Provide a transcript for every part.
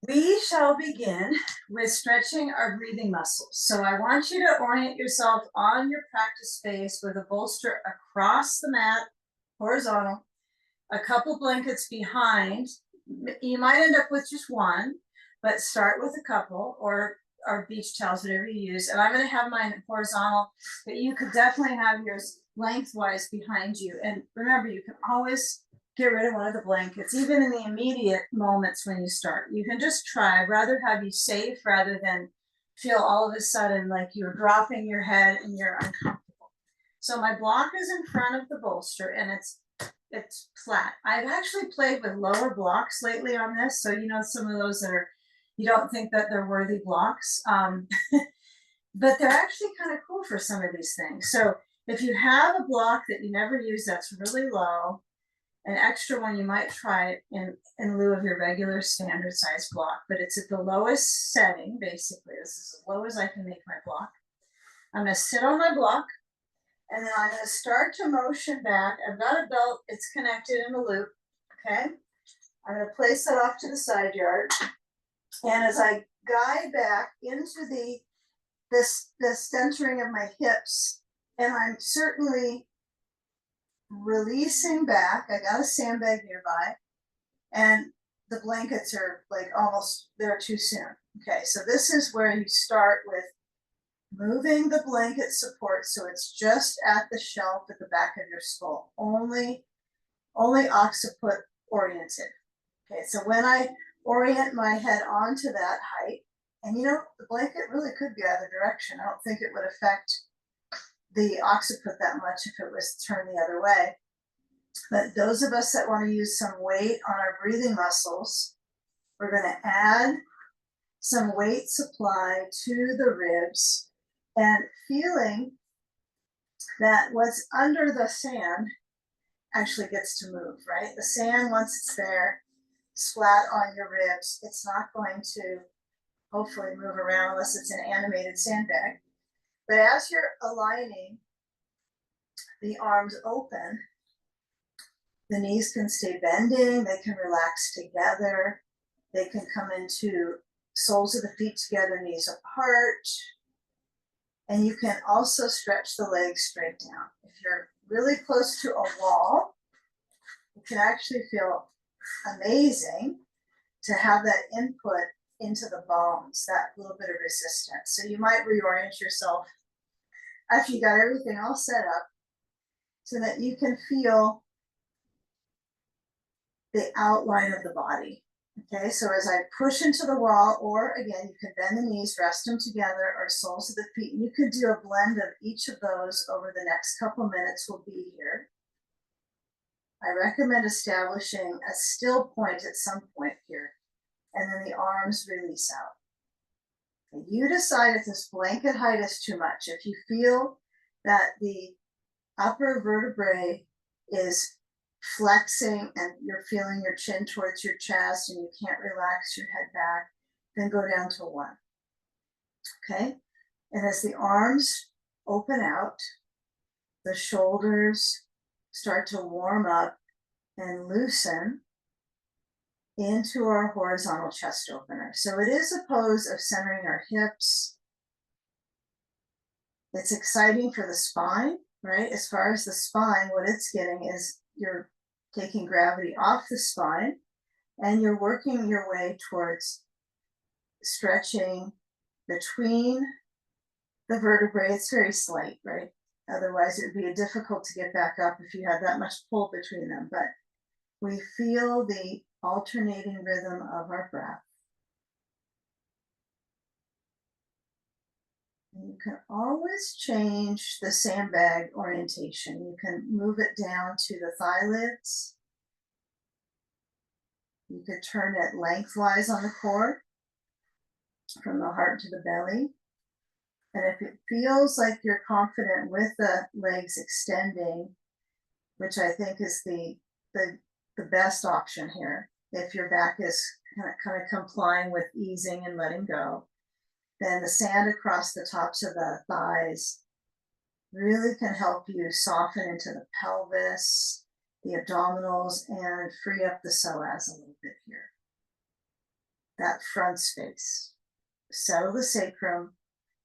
We shall begin with stretching our breathing muscles. So I want you to orient yourself on your practice space with a bolster across the mat, horizontal, a couple blankets behind. You might end up with just one, but start with a couple or beach towels, whatever you use. And I'm going to have mine horizontal, but you could definitely have yours lengthwise behind you. And remember, you can always get rid of one of the blankets, even in the immediate moments when you start. You can just try. I'd rather have you safe rather than feel all of a sudden like you're dropping your head and you're uncomfortable. So my block is in front of the bolster and it's flat. I've actually played with lower blocks lately on this, so you know some of those that are you don't think that they're worthy blocks, but they're actually kind of cool for some of these things. So if you have a block that you never use that's really low, an extra one you might try it in lieu of your regular standard size block, but it's at the lowest setting. Basically, this is as low as I can make my block. I'm going to sit on my block and then I'm going to start to motion back. I've got a belt, it's connected in a loop. Okay. I'm going to place that off to the side yard. And as I guide back into the centering of my hips, and I'm certainly releasing back. I got a sandbag nearby, and the blankets are like almost there too soon. Okay, so this is where you start with moving the blanket support so it's just at the shelf at the back of your skull, only occiput oriented. Okay, so when I orient my head onto that height, and you know, the blanket really could be either direction. I don't think it would affect the occiput that much if it was turned the other way. But those of us that want to use some weight on our breathing muscles, we're going to add some weight supply to the ribs and feeling that what's under the sand actually gets to move, right? The sand, once it's there, it's flat on your ribs, it's not going to hopefully move around unless it's an animated sandbag. But as you're aligning the arms open, the knees can stay bending, they can relax together, they can come into soles of the feet together, knees apart. And you can also stretch the legs straight down. If you're really close to a wall, it can actually feel amazing to have that input into the bones, that little bit of resistance. So you might reorient yourself after you got everything all set up so that you can feel the outline of the body. Okay, so as I push into the wall, or again, you can bend the knees, rest them together, or soles of the feet. And you could do a blend of each of those over the next couple minutes we'll be here. I recommend establishing a still point at some point here, and then the arms release out. And you decide if this blanket height is too much. If you feel that the upper vertebrae is flexing and you're feeling your chin towards your chest and you can't relax your head back, then go down to one. Okay, and as the arms open out, the shoulders start to warm up and loosen into our horizontal chest opener. So it is a pose of centering our hips. It's exciting for the spine, right? As far as the spine, what it's getting is you're taking gravity off the spine and you're working your way towards stretching between the vertebrae. It's very slight, right? Otherwise, it would be difficult to get back up if you had that much pull between them. But we feel the alternating rhythm of our breath. And you can always change the sandbag orientation. You can move it down to the thigh lids. You could turn it lengthwise on the core from the heart to the belly. And if it feels like you're confident with the legs extending, which I think is the best option here, if your back is kind of complying with easing and letting go, then the sand across the tops of the thighs really can help you soften into the pelvis, the abdominals, and free up the psoas a little bit here. that front space. Settle the sacrum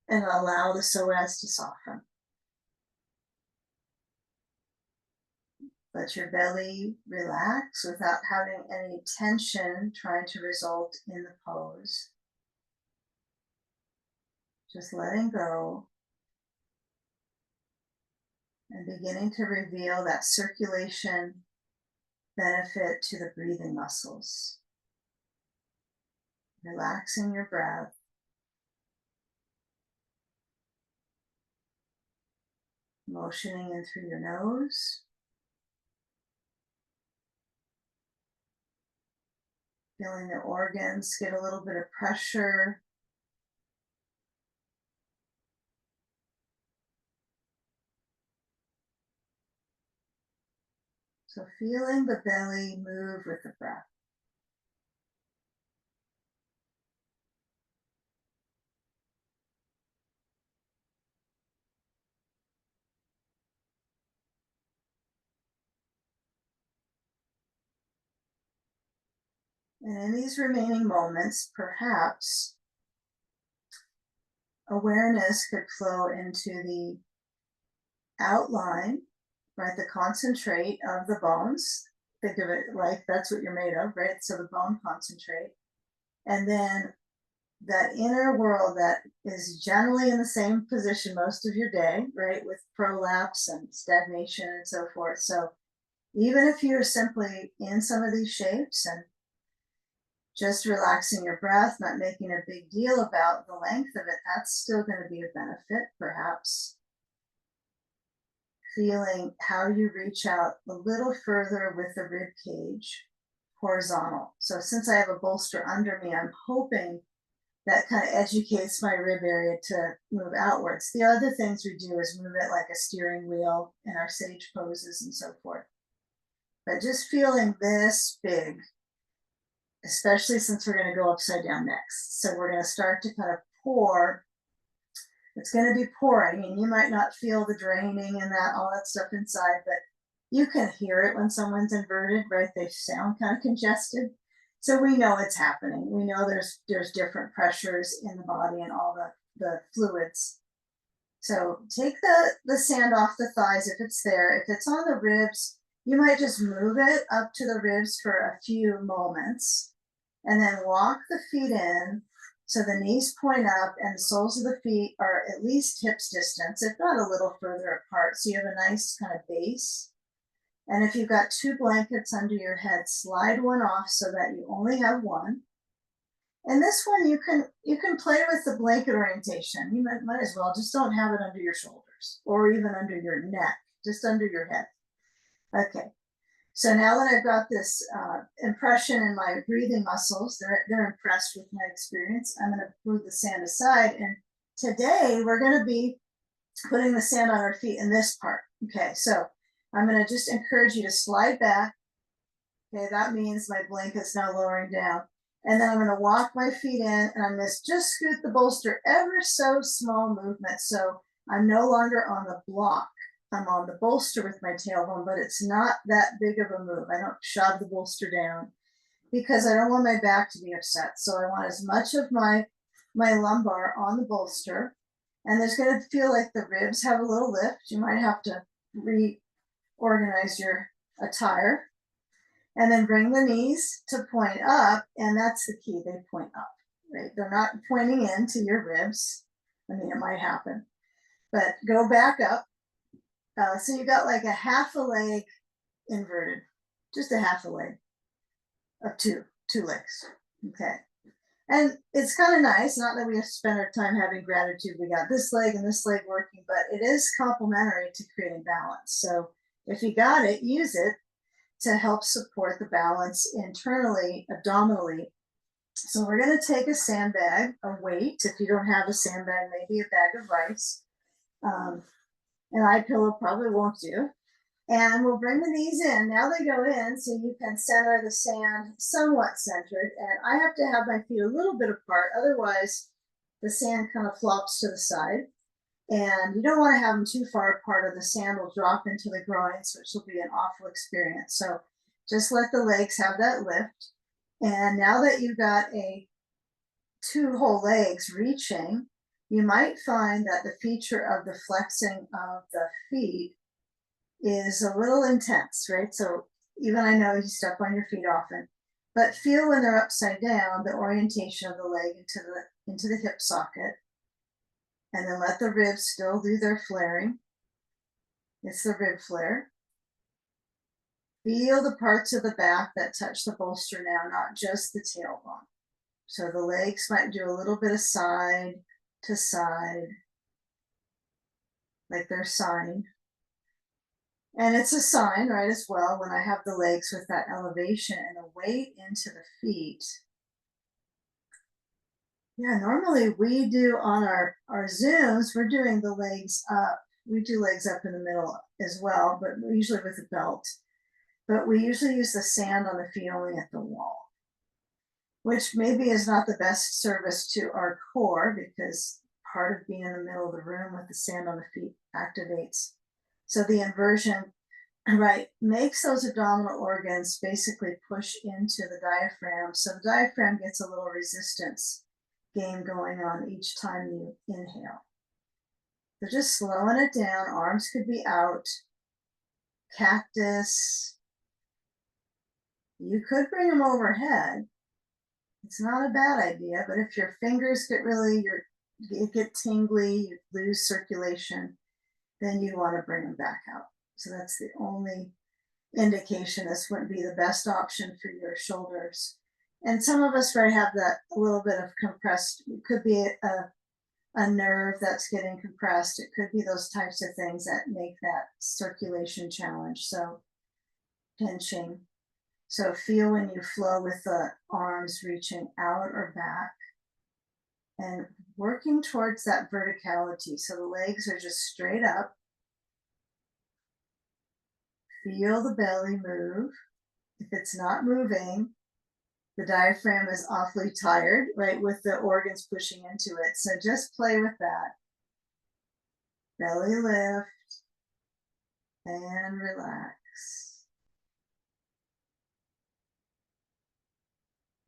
and allow the psoas to soften. Let your belly relax without having any tension trying to result in the pose. Just letting go and beginning to reveal that circulation benefit to the breathing muscles. Relaxing your breath. Motioning in through your nose. Feeling the organs get a little bit of pressure. So feeling the belly move with the breath. And in these remaining moments, perhaps awareness could flow into the outline, right? The concentrate of the bones. Think of it like that's what you're made of, right? So the bone concentrate. And then that inner world that is generally in the same position most of your day, right? With prolapse and stagnation and so forth. So even if you're simply in some of these shapes and just relaxing your breath, not making a big deal about the length of it, that's still going to be a benefit, perhaps. Feeling how you reach out a little further with the rib cage horizontal. So since I have a bolster under me, I'm hoping that kind of educates my rib area to move outwards. The other things we do is move it like a steering wheel in our sage poses and so forth. But just feeling this big, especially since we're going to go upside down next. So we're going to start to kind of pour. It's going to be pouring, and you might not feel the draining and that all that stuff inside, but you can hear it when someone's inverted, right? They sound kind of congested. So we know it's happening. We know there's different pressures in the body and all the fluids. So take the sand off the thighs if it's there. If it's on the ribs, you might just move it up to the ribs for a few moments and then walk the feet in so the knees point up and the soles of the feet are at least hips distance, if not a little further apart. So you have a nice kind of base. And if you've got two blankets under your head, slide one off so that you only have one. And this one you can play with the blanket orientation. You might as well just don't have it under your shoulders or even under your neck, just under your head. Okay. So now that I've got this impression in my breathing muscles, they're impressed with my experience. I'm going to move the sand aside. And today we're going to be putting the sand on our feet in this part. Okay, so I'm going to just encourage you to slide back. Okay, that means my blanket's now lowering down. And then I'm going to walk my feet in and I'm going to just scoot the bolster ever so small movement. So I'm no longer on the block. I'm on the bolster with my tailbone, but it's not that big of a move. I don't shove the bolster down because I don't want my back to be upset. So I want as much of my lumbar on the bolster. And there's going to feel like the ribs have a little lift. You might have to reorganize your attire. And then bring the knees to point up, and that's the key, they point up, right? They're not pointing into your ribs. I mean, it might happen, but go back up. So you got like a half a leg inverted, just a half a leg of two legs, okay? And it's kind of nice, not that we have to spend our time having gratitude, we got this leg and this leg working, but it is complementary to creating balance. So if you got it, use it to help support the balance internally, abdominally. So we're going to take a sandbag, a weight. If you don't have a sandbag, maybe a bag of rice. An eye pillow probably won't do. And we'll bring the knees in. Now they go in so you can center the sand somewhat centered. And I have to have my feet a little bit apart. Otherwise, the sand kind of flops to the side. And you don't want to have them too far apart or the sand will drop into the groins, which will be an awful experience. So just let the legs have that lift. And now that you've got a two whole legs reaching, you might find that the feature of the flexing of the feet is a little intense, right? So even I know you step on your feet often, but feel when they're upside down, the orientation of the leg into the hip socket, and then let the ribs still do their flaring. It's the rib flare. Feel the parts of the back that touch the bolster now, not just the tailbone. So the legs might do a little bit of side to side, like they're signed. And it's a sign, right, as well, when I have the legs with that elevation and the weight into the feet. Yeah, normally we do on our Zooms, we're doing the legs up. We do legs up in the middle as well, but usually with a belt. But we usually use the sand on the feet only at the wall, which maybe is not the best service to our core, because part of being in the middle of the room with the sand on the feet activates. So the inversion, right, makes those abdominal organs basically push into the diaphragm. So the diaphragm gets a little resistance game going on each time you inhale. So just slowing it down. Arms could be out. Cactus. You could bring them overhead. It's not a bad idea, but if your fingers get really, you get tingly, you lose circulation, then you want to bring them back out. So that's the only indication. This wouldn't be the best option for your shoulders. And some of us might have that a little bit of compressed, it could be a nerve that's getting compressed. It could be those types of things that make that circulation challenge. So pinching. So feel when you flow with the arms reaching out or back and working towards that verticality. So the legs are just straight up. Feel the belly move. If it's not moving, the diaphragm is awfully tired, right, with the organs pushing into it. So just play with that. Belly lift and relax.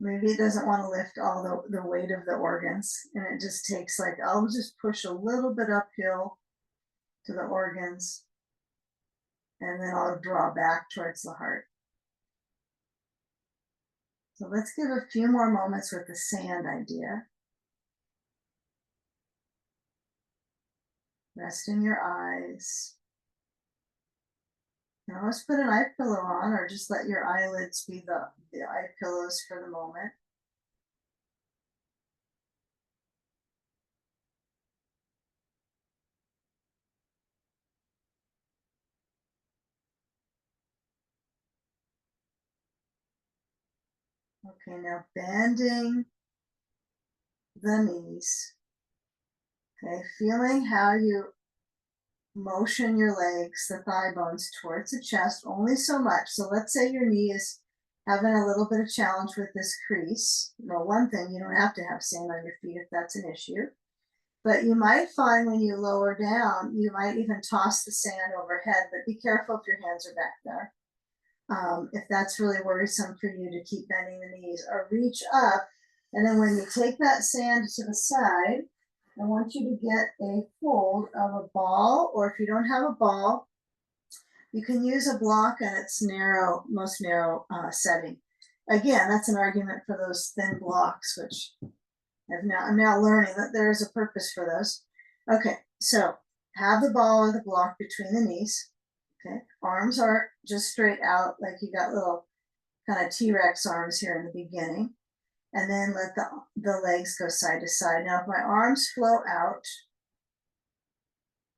Maybe it doesn't want to lift all the weight of the organs, and it just takes, like, I'll just push a little bit uphill to the organs, and then I'll draw back towards the heart. So let's give a few more moments with the sand idea. Rest in your eyes. Now let's put an eye pillow on, or just let your eyelids be the eye pillows for the moment. Okay, now bending the knees. Okay, feeling how you motion your legs, the thigh bones towards the chest, only so much. So let's say your knee is having a little bit of challenge with this crease. Well, one thing, you don't have to have sand on your feet if that's an issue. But you might find when you lower down, you might even toss the sand overhead, but be careful if your hands are back there. If that's really worrisome for you to keep bending the knees, or reach up. And then when you take that sand to the side, I want you to get a hold of a ball, or if you don't have a ball, you can use a block at its most narrow setting. Again, that's an argument for those thin blocks, which I'm now learning that there is a purpose for those. Okay, so have the ball or the block between the knees. Okay, arms are just straight out, like you got little kind of T-Rex arms here in the beginning. And then let the legs go side to side. Now, if my arms flow out,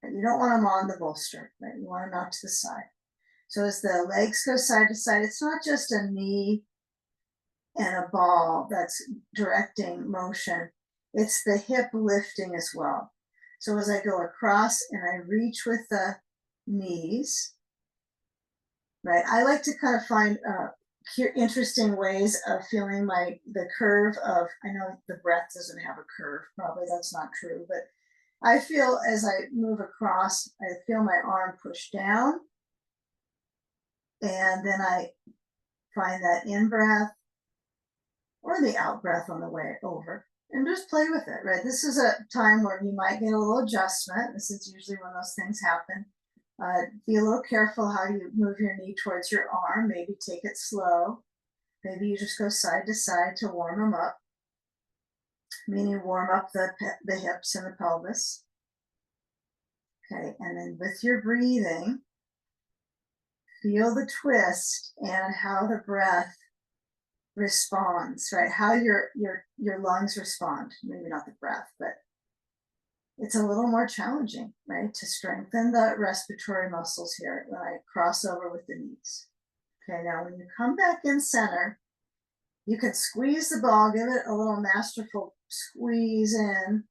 you don't want them on the bolster, right? You want them out to the side. So as the legs go side to side, it's not just a knee and a ball that's directing motion. It's the hip lifting as well. So as I go across and I reach with the knees, right? I like to kind of find interesting ways of feeling the curve of, I know the breath doesn't have a curve, probably that's not true, but I feel as I move across, I feel my arm push down, and then I find that in breath, or or the out breath on the way over, and just play with it, right? This is a time where you might get a little adjustment. This is usually when those things happen. Be a little careful how you move your knee towards your arm. Maybe take it slow. Maybe you just go side to side to warm them up, meaning warm up the hips and the pelvis. Okay, and then with your breathing, feel the twist and how the breath responds, right? How your lungs respond. Maybe not the breath, but it's a little more challenging, right? To strengthen the respiratory muscles here when I cross over with the knees. Okay, now when you come back in center, you can squeeze the ball, give it a little masterful squeeze in.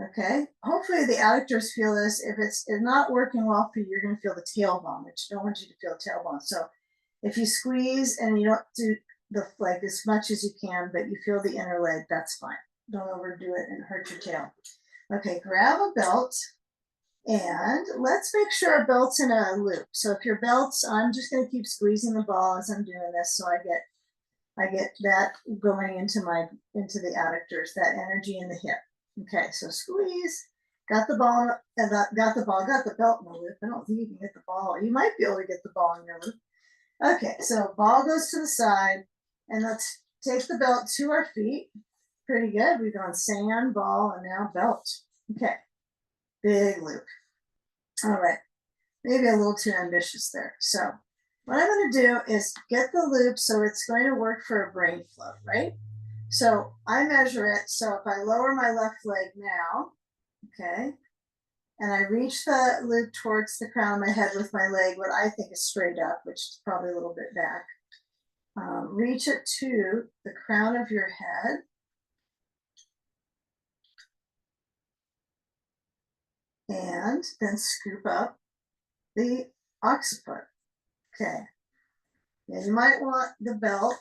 Okay, hopefully the adductors feel this. If it's not working well for you, you're going to feel the tailbone, which I don't want you to feel tailbone. So if you squeeze and you don't do the like as much as you can, but you feel the inner leg, that's fine. Don't overdo it and hurt your tail. Okay, grab a belt and let's make sure our belt's in a loop. So if your belt's, I'm just going to keep squeezing the ball as I'm doing this, so I get that going into the adductors, that energy in the hip. Okay, so squeeze. Got the ball, got the belt in the loop. I don't think you can get the ball. You might be able to get the ball in your loop. Okay, so ball goes to the side, and let's take the belt to our feet. Pretty good. We've gone sand, ball, and now belt. Okay, big loop. All right, maybe a little too ambitious there. So what I'm going to do is get the loop so it's going to work for a brain flow, right? So I measure it. So if I lower my left leg now, okay, and I reach the loop towards the crown of my head with my leg, what I think is straight up, which is probably a little bit back. Reach it to the crown of your head. And then scoop up the occiput. Okay. Now you might want the belt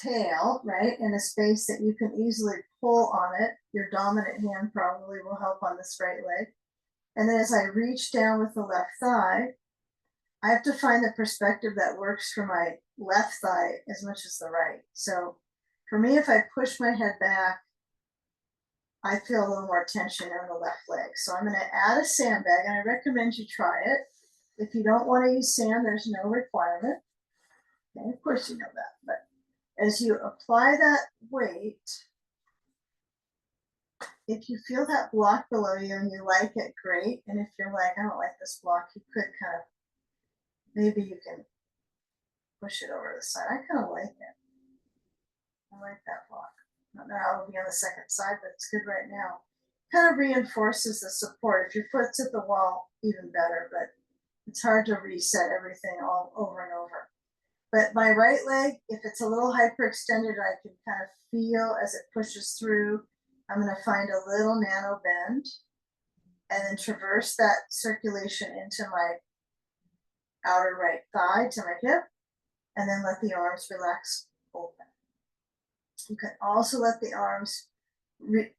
tail, right, in a space that you can easily pull on it. Your dominant hand probably will help on this right leg. And then as I reach down with the left thigh, I have to find the perspective that works for my left thigh as much as the right. So for me, if I push my head back, I feel a little more tension on the left leg. So I'm going to add a sandbag, and I recommend you try it. If you don't want to use sand, there's no requirement. Okay, of course you know that, but as you apply that weight, if you feel that block below you and you like it, great. And if you're like, I don't like this block, you could kind of, maybe you can push it over to the side. I kind of like it. I like that block. I don't know how it'll be on the second side, but it's good right now. Kind of reinforces the support. If your foot's at the wall, even better, but it's hard to reset everything all over and over. But my right leg, if it's a little hyperextended, I can kind of feel as it pushes through. I'm going to find a little nano bend and then traverse that circulation into my outer right thigh to my hip, and then let the arms relax open. You can also let the arms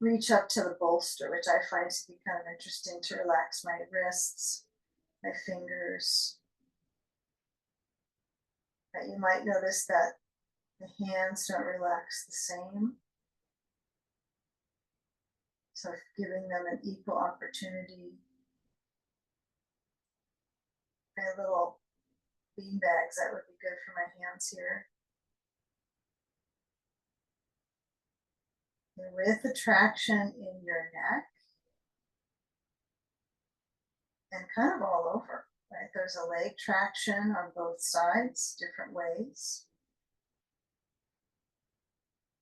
reach up to the bolster, which I find to be kind of interesting to relax my wrists, my fingers. You might notice that the hands don't relax the same. So giving them an equal opportunity. My little bean bags, that would be good for my hands here. And with the traction in your neck and kind of all over, right? There's a leg traction on both sides, different ways.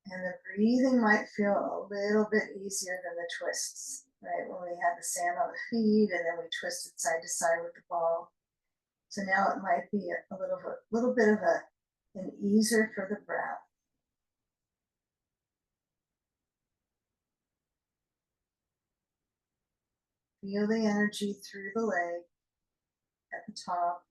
And the breathing might feel a little bit easier than the twists, right? When we had the sand on the feet and then we twisted side to side with the ball. So now it might be a little bit of an easer for the breath. Feel the energy through the leg at the top.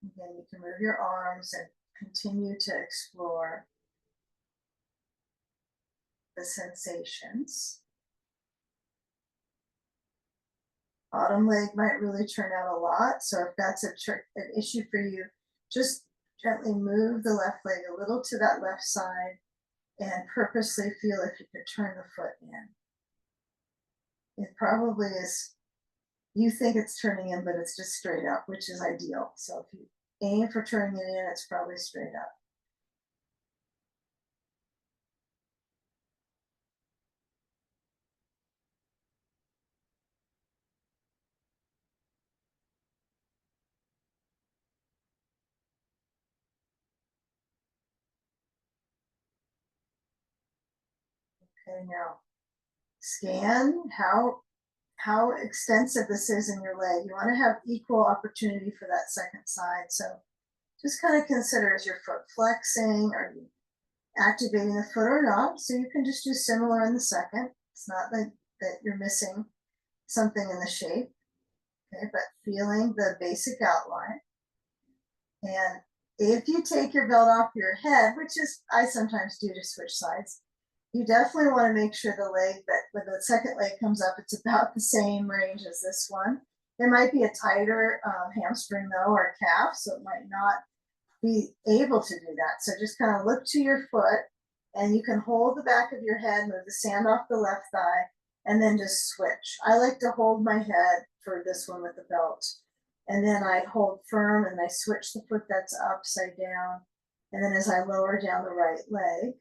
Again, you can move your arms and continue to explore the sensations. Bottom leg might really turn out a lot. So if that's an issue for you, just gently move the left leg a little to that left side and purposely feel if you could turn the foot in. It probably is, you think it's turning in, but it's just straight up, which is ideal. So if you aim for turning it in, it's probably straight up. Okay, now scan how extensive this is in your leg. You want to have equal opportunity for that second side. So just kind of consider, is your foot flexing? Are you activating the foot or not? So you can just do similar in the second. It's not like that you're missing something in the shape, okay, but feeling the basic outline. And if you take your belt off your head, which is I sometimes do to switch sides, you definitely want to make sure the leg, that when the second leg comes up, it's about the same range as this one. There might be a tighter hamstring though, or calf, so it might not be able to do that. So just kind of look to your foot, and you can hold the back of your head, move the sand off the left thigh, and then just switch. I like to hold my head for this one with the belt, and then I hold firm and I switch the foot that's upside down, and then as I lower down the right leg,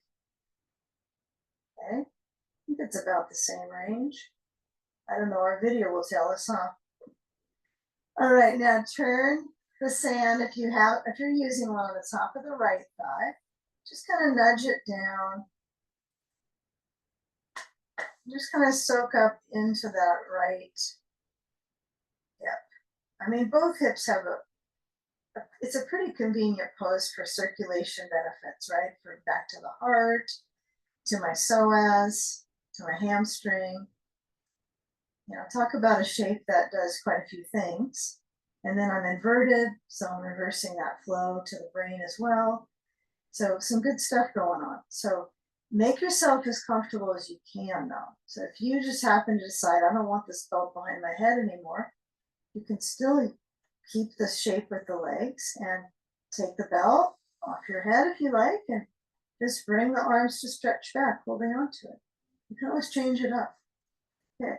okay, I think it's about the same range. I don't know, our video will tell us, huh? All right, now turn the sand, if you're using one on the top of the right thigh, just kind of nudge it down. Just kind of soak up into that right hip. I mean, both hips have it's a pretty convenient pose for circulation benefits, right? For back to the heart, to my psoas, to my hamstring. You know, talk about a shape that does quite a few things. And then I'm inverted, so I'm reversing that flow to the brain as well. So some good stuff going on. So make yourself as comfortable as you can though. So if you just happen to decide, I don't want this belt behind my head anymore, you can still keep the shape with the legs and take the belt off your head if you like, and just bring the arms to stretch back, holding on to it. You can always change it up. Okay.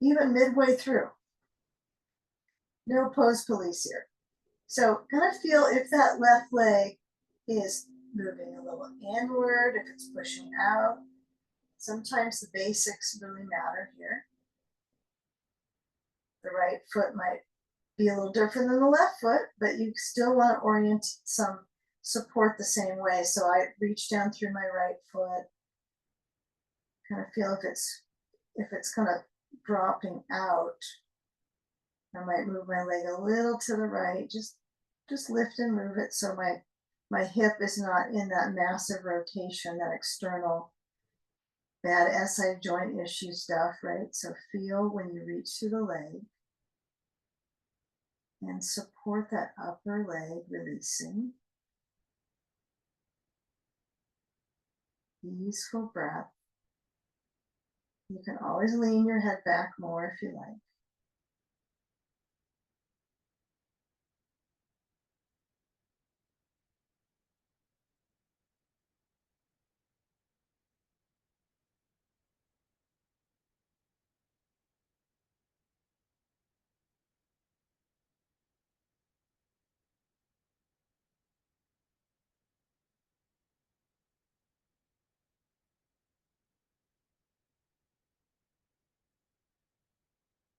Even midway through. No pose police here. So kind of feel if that left leg is moving a little inward, if it's pushing out. Sometimes the basics really matter here. The right foot might be a little different than the left foot, but you still want to orient some support the same way. So I reach down through my right foot, kind of feel if it's kind of dropping out. I might move my leg a little to the right, just lift and move it so my hip is not in that massive rotation, that external bad SI joint issue stuff, right? So feel when you reach through the leg and support that upper leg releasing. Easeful breath. You can always lean your head back more if you like.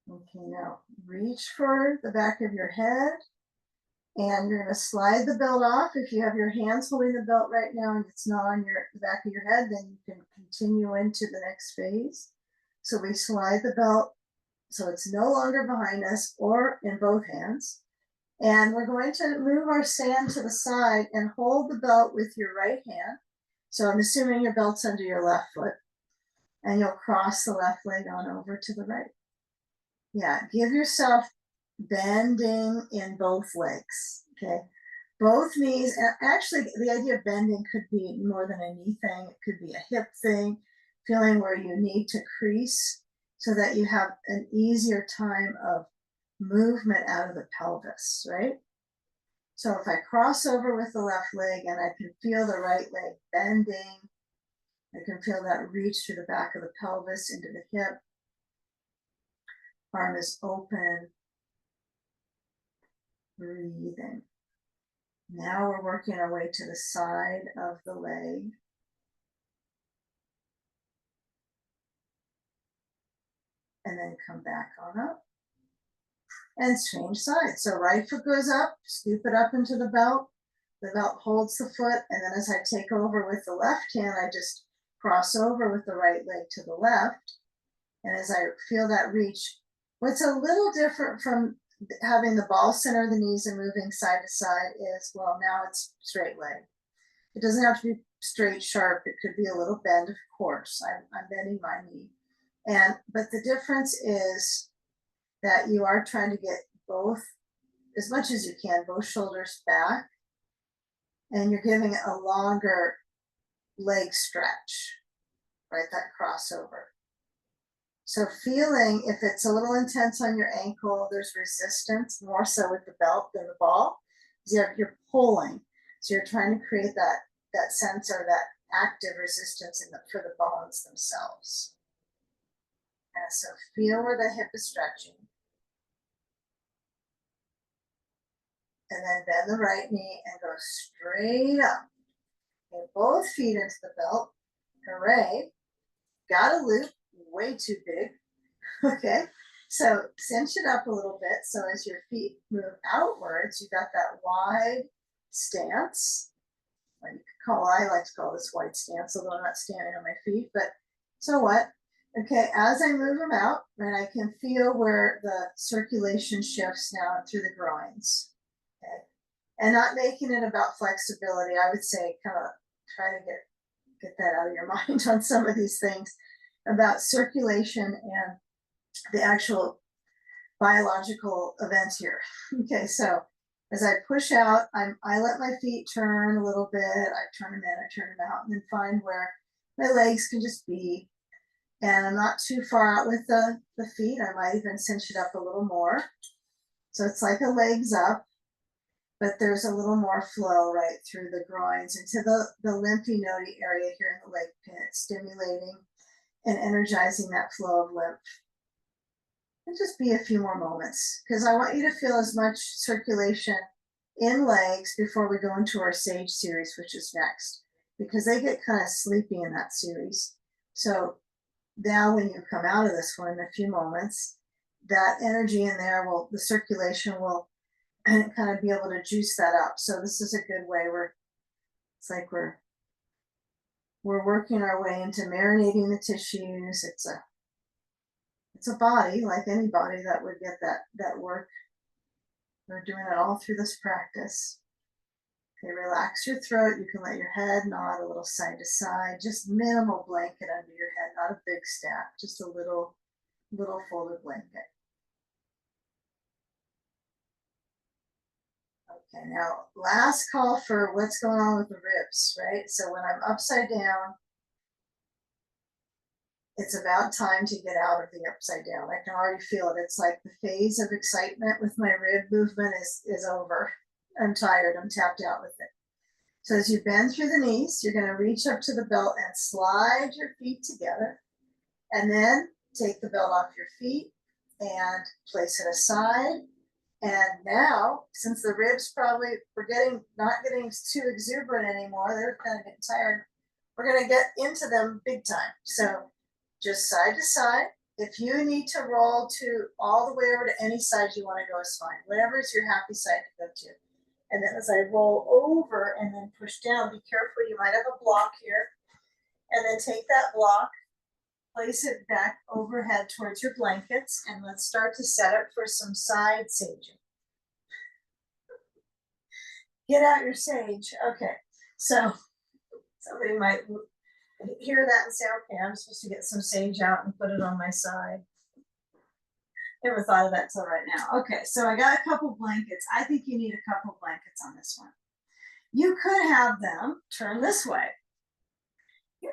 Okay, now reach for the back of your head, and you're going to slide the belt off. If you have your hands holding the belt right now and it's not on the back of your head, then you can continue into the next phase. So we slide the belt so it's no longer behind us or in both hands. And we're going to move our sand to the side and hold the belt with your right hand. So I'm assuming your belt's under your left foot, and you'll cross the left leg on over to the right. Yeah, give yourself bending in both legs, okay? Both knees, and actually the idea of bending could be more than a knee thing. It could be a hip thing, feeling where you need to crease. so that you have an easier time of movement out of the pelvis, right? So if I cross over with the left leg and I can feel the right leg bending, I can feel that reach through the back of the pelvis into the hip. Arm is open, breathing. Now we're working our way to the side of the leg. And then come back on up. And change sides. So right foot goes up, scoop it up into the belt holds the foot, and then as I take over with the left hand, I just cross over with the right leg to the left. And as I feel that reach, what's a little different from having the ball center of the knees and moving side to side is, well, now it's straight leg. It doesn't have to be straight, sharp. It could be a little bend, of course. I'm bending my knee. But the difference is that you are trying to get both, as much as you can, both shoulders back, and you're giving it a longer leg stretch, right? That crossover. So feeling if it's a little intense on your ankle, there's resistance, more so with the belt than the ball. You're pulling. So you're trying to create that sense or that active resistance for the bones themselves. And so feel where the hip is stretching. And then bend the right knee and go straight up. Okay, both feet into the belt. Hooray. Got a loop, way too big. Okay, so cinch it up a little bit. So as your feet move outwards, you got that wide stance. What you could call, I like to call this wide stance, although I'm not standing on my feet, but so what? Okay, as I move them out, and I can feel where the circulation shifts now through the groins. Okay, and not making it about flexibility. I would say kind of try to get that out of your mind on some of these things about circulation and the actual biological event here. Okay, so as I push out, I let my feet turn a little bit. I turn them in, I turn them out, and then find where my legs can just be. And I'm not too far out with the feet. I might even cinch it up a little more. So it's like a legs up, but there's a little more flow right through the groins into the lymphy node area here in the leg pit, stimulating and energizing that flow of lymph. And just be a few more moments, because I want you to feel as much circulation in legs before we go into our Sage series, which is next, because they get kind of sleepy in that series. So now when you come out of this one in a few moments, that energy in there the circulation will kind of be able to juice that up. So this is a good way it's like we're working our way into marinating the tissues. It's a body, like any body that would get that work. We're doing it all through this practice. Okay, relax your throat. You can let your head nod a little side to side, just minimal blanket under your head, not a big stack, just a little folded blanket. Okay, now last call for what's going on with the ribs, right? So when I'm upside down, it's about time to get out of the upside down. I can already feel it. It's like the phase of excitement with my rib movement is over. I'm tired. I'm tapped out with it. So as you bend through the knees, you're going to reach up to the belt and slide your feet together. And then take the belt off your feet and place it aside. And now, since the ribs probably not getting too exuberant anymore, they're kind of getting tired, we're going to get into them big time. So just side to side. If you need to roll to all the way over to any side you want to go is fine. Whatever is your happy side to go to. And then as I roll over and then push down, be careful. You might have a block here. And then take that block, place it back overhead towards your blankets, and let's start to set up for some side saging. Get out your sage. Okay, so somebody might hear that and say, okay, I'm supposed to get some sage out and put it on my side. Never thought of that till right now. Okay, so I got a couple blankets. I think you need a couple blankets on this one. You could have them turn this way.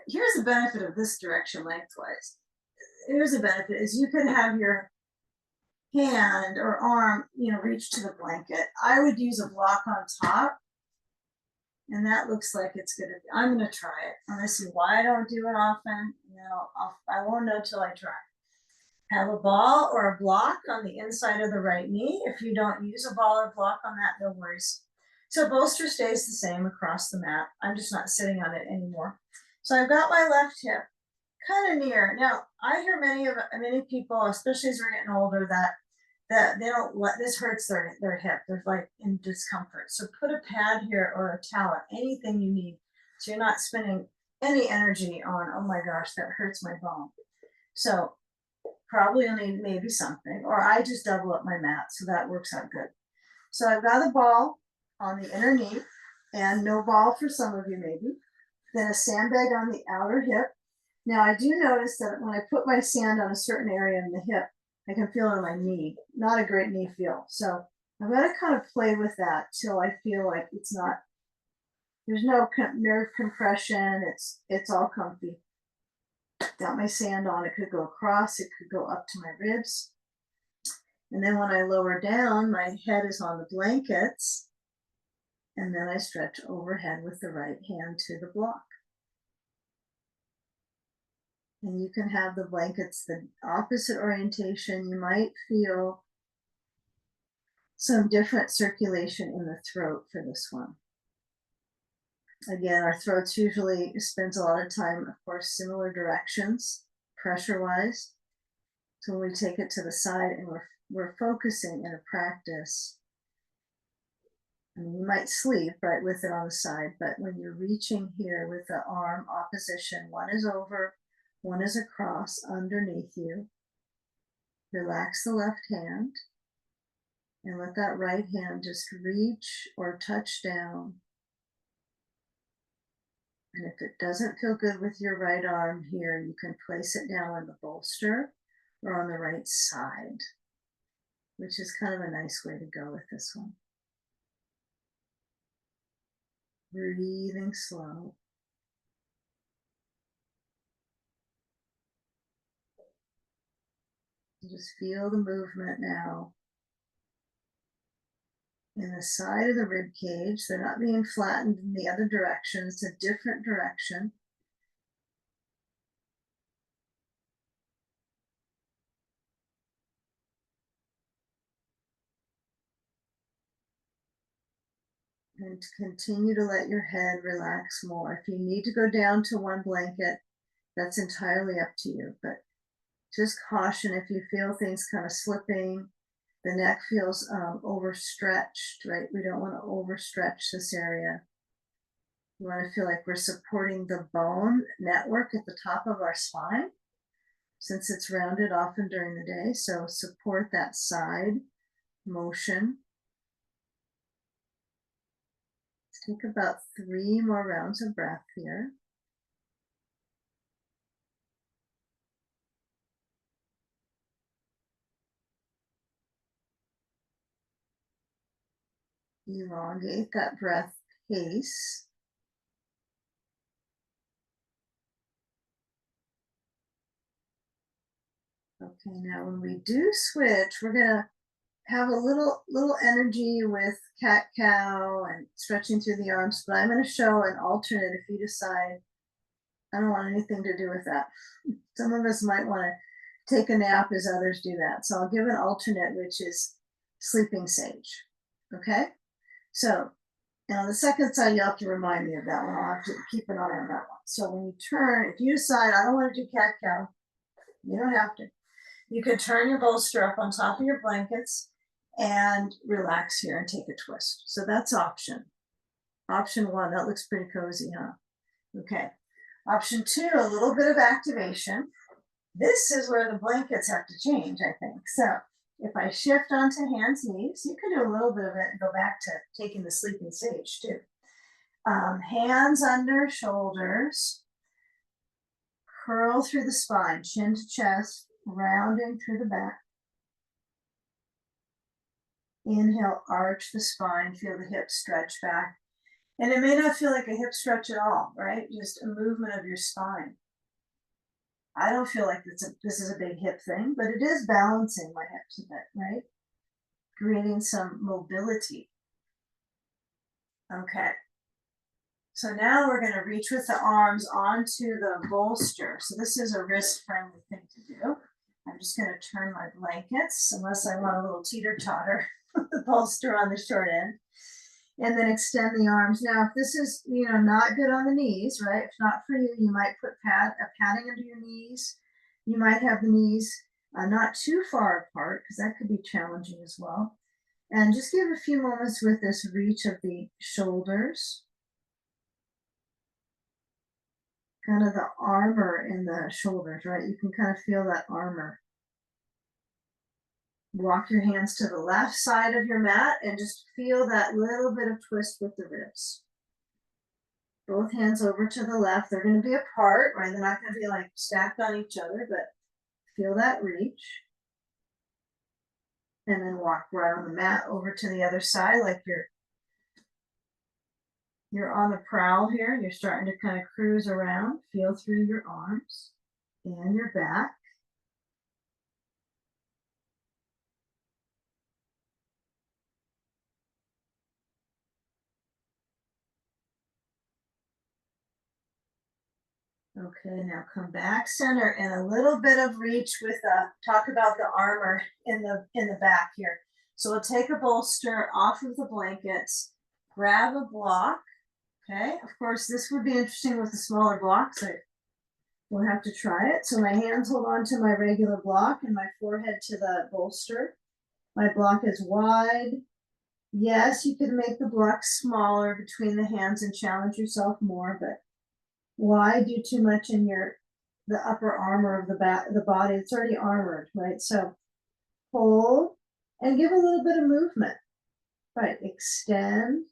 Here's the benefit of this direction lengthwise. here's a benefit is you could have your hand or arm, reach to the blanket. I would use a block on top, and that looks like it's gonna, I'm gonna try it. I'm gonna see why I don't do it often. I won't know till I try. Have a ball or a block on the inside of the right knee. If you don't use a ball or block on that, no worries. So bolster stays the same across the mat. I'm just not sitting on it anymore. So I've got my left hip kind of near. Now, I hear many people, especially as we're getting older, that they don't let this hurts their hip. They're like in discomfort. So put a pad here or a towel, anything you need, so you're not spending any energy on, oh my gosh, that hurts my bone. So probably you'll need maybe something, or I just double up my mat, so that works out good. So I've got a ball on the inner knee, and no ball for some of you maybe. Then a sandbag on the outer hip. Now I do notice that when I put my sand on a certain area in the hip, I can feel it in my knee. Not a great knee feel. So I'm going to kind of play with that till I feel like it's not, there's no nerve compression. It's all comfy. Got my sand on. It could go across. It could go up to my ribs. And then when I lower down, my head is on the blankets. And then I stretch overhead with the right hand to the block. And you can have the blankets the opposite orientation. You might feel some different circulation in the throat for this one. Again, our throats usually spends a lot of time, of course, similar directions, pressure-wise. So when we take it to the side and we're focusing in a practice, I mean, you might sleep right with it on the side, but when you're reaching here with the arm opposition, one is over, one is across underneath you. Relax the left hand and let that right hand just reach or touch down. And if it doesn't feel good with your right arm here, you can place it down on the bolster or on the right side, which is kind of a nice way to go with this one. Breathing slow. Just feel the movement now in the side of the rib cage. They're not being flattened in the other direction. It's a different direction. And continue to let your head relax more. If you need to go down to one blanket, that's entirely up to you. But just caution if you feel things kind of slipping, the neck feels overstretched, right? We don't want to overstretch this area. We want to feel like we're supporting the bone network at the top of our spine, since it's rounded often during the day. So support that side motion. Let's take about 3 more rounds of breath here. Elongate that breath pace. Okay, now when we do switch, we're gonna have a little energy with cat-cow and stretching through the arms, but I'm gonna show an alternate if you decide I don't want anything to do with that. Some of us might wanna take a nap as others do that. So I'll give an alternate, which is sleeping sage, okay? So, and on the second side, you'll have to remind me of that one. I'll have to keep an eye on that one. So when you turn, if you decide I don't want to do cat-cow, you don't have to. You could turn your bolster up on top of your blankets and relax here and take a twist. So that's option. Option 1, that looks pretty cozy, huh? Okay. Option 2, a little bit of activation. This is where the blankets have to change, I think. So if I shift onto hands, knees, you can do a little bit of it and go back to taking the sleeping sage too. Hands under shoulders, curl through the spine, chin to chest, rounding through the back. Inhale, arch the spine, feel the hips stretch back. And it may not feel like a hip stretch at all, right? Just a movement of your spine. I don't feel like this is a big hip thing, but it is balancing my hips a bit, right? Creating some mobility. Okay. So now we're going to reach with the arms onto the bolster. So this is a wrist-friendly thing to do. I'm just going to turn my blankets, unless I want a little teeter-totter, the bolster on the short end, and then extend the arms. Now, if this is, not good on the knees, right? If not for you, you might put a padding under your knees. You might have the knees not too far apart, because that could be challenging as well. And just give a few moments with this reach of the shoulders. Kind of the armor in the shoulders, right? You can kind of feel that armor. Walk your hands to the left side of your mat and just feel that little bit of twist with the ribs. Both hands over to the left. They're going to be apart, right? They're not going to be like stacked on each other, but feel that reach. And then walk right on the mat over to the other side like you're on the prowl here. You're starting to kind of cruise around. Feel through your arms and your back. Okay, now come back center and a little bit of reach with talk about the armor in the back here. So we'll take a bolster off of the blankets, grab a block. Okay, of course, this would be interesting with the smaller blocks. We'll have to try it. So my hands hold on to my regular block and my forehead to the bolster. My block is wide. Yes, you could make the block smaller between the hands and challenge yourself more, but why do too much in the upper armor of the body? It's already armored, right? So hold and give a little bit of movement, right? Extend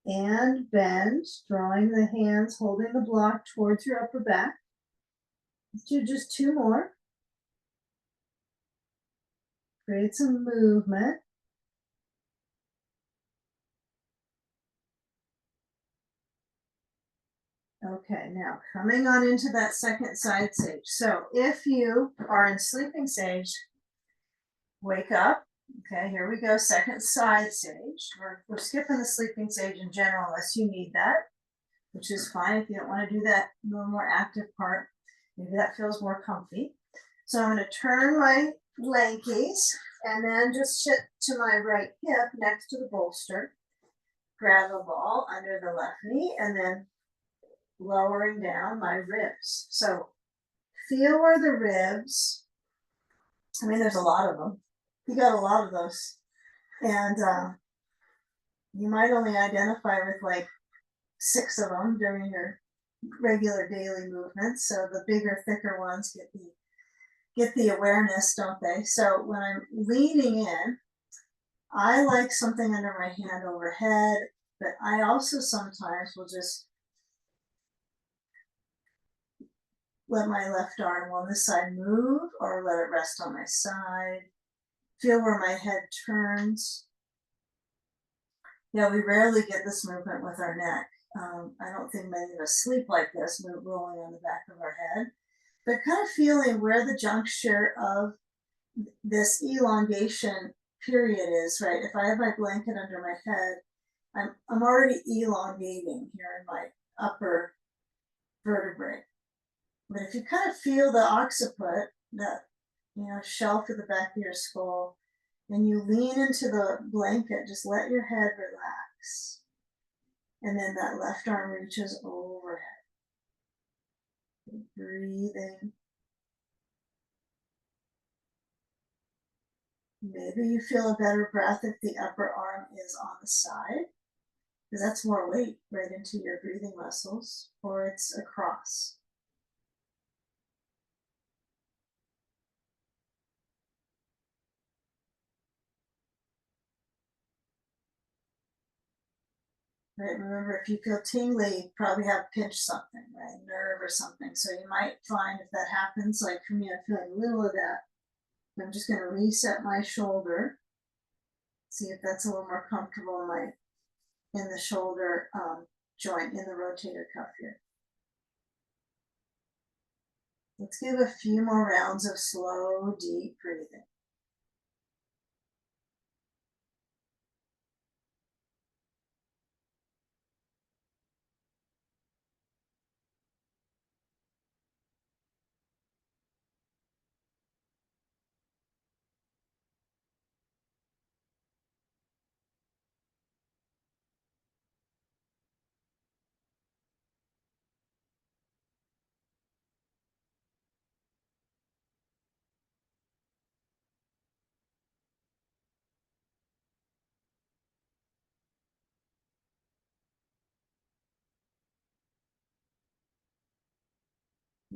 and bend, drawing the hands, holding the block towards your upper back. Let's do just two more. Create some movement. Okay, now coming on into that second side sage. So if you are in sleeping sage, wake up. Okay, here we go, second side sage. We're skipping the sleeping sage in general unless you need that, which is fine if you don't want to do that little more active part. Maybe that feels more comfy. So I'm going to turn my blankies and then just sit to my right hip next to the bolster. Grab a ball under the left knee and then lowering down my ribs. So feel where the ribs, there's a lot of them. You got a lot of those. And you might only identify with like 6 of them during your regular daily movements. So the bigger, thicker ones get the awareness, don't they? So when I'm leaning in, I like something under my hand overhead, but I also sometimes will just let my left arm on this side move or let it rest on my side. Feel where my head turns. Yeah, we rarely get this movement with our neck. I don't think many of us sleep like this, rolling on the back of our head, but kind of feeling where the juncture of this elongation period is, right? If I have my blanket under my head, I'm already elongating here in my upper vertebrae. But if you kind of feel the occiput, that shelf at the back of your skull, and you lean into the blanket, just let your head relax. And then that left arm reaches overhead. Breathing. Maybe you feel a better breath if the upper arm is on the side, because that's more weight right into your breathing muscles, or it's across. Right, remember, if you feel tingly, you probably have pinched something, right? Nerve or something. So you might find if that happens, like for me, I'm feeling a little of that. I'm just going to reset my shoulder. See if that's a little more comfortable in the shoulder joint in the rotator cuff here. Let's give a few more rounds of slow, deep breathing.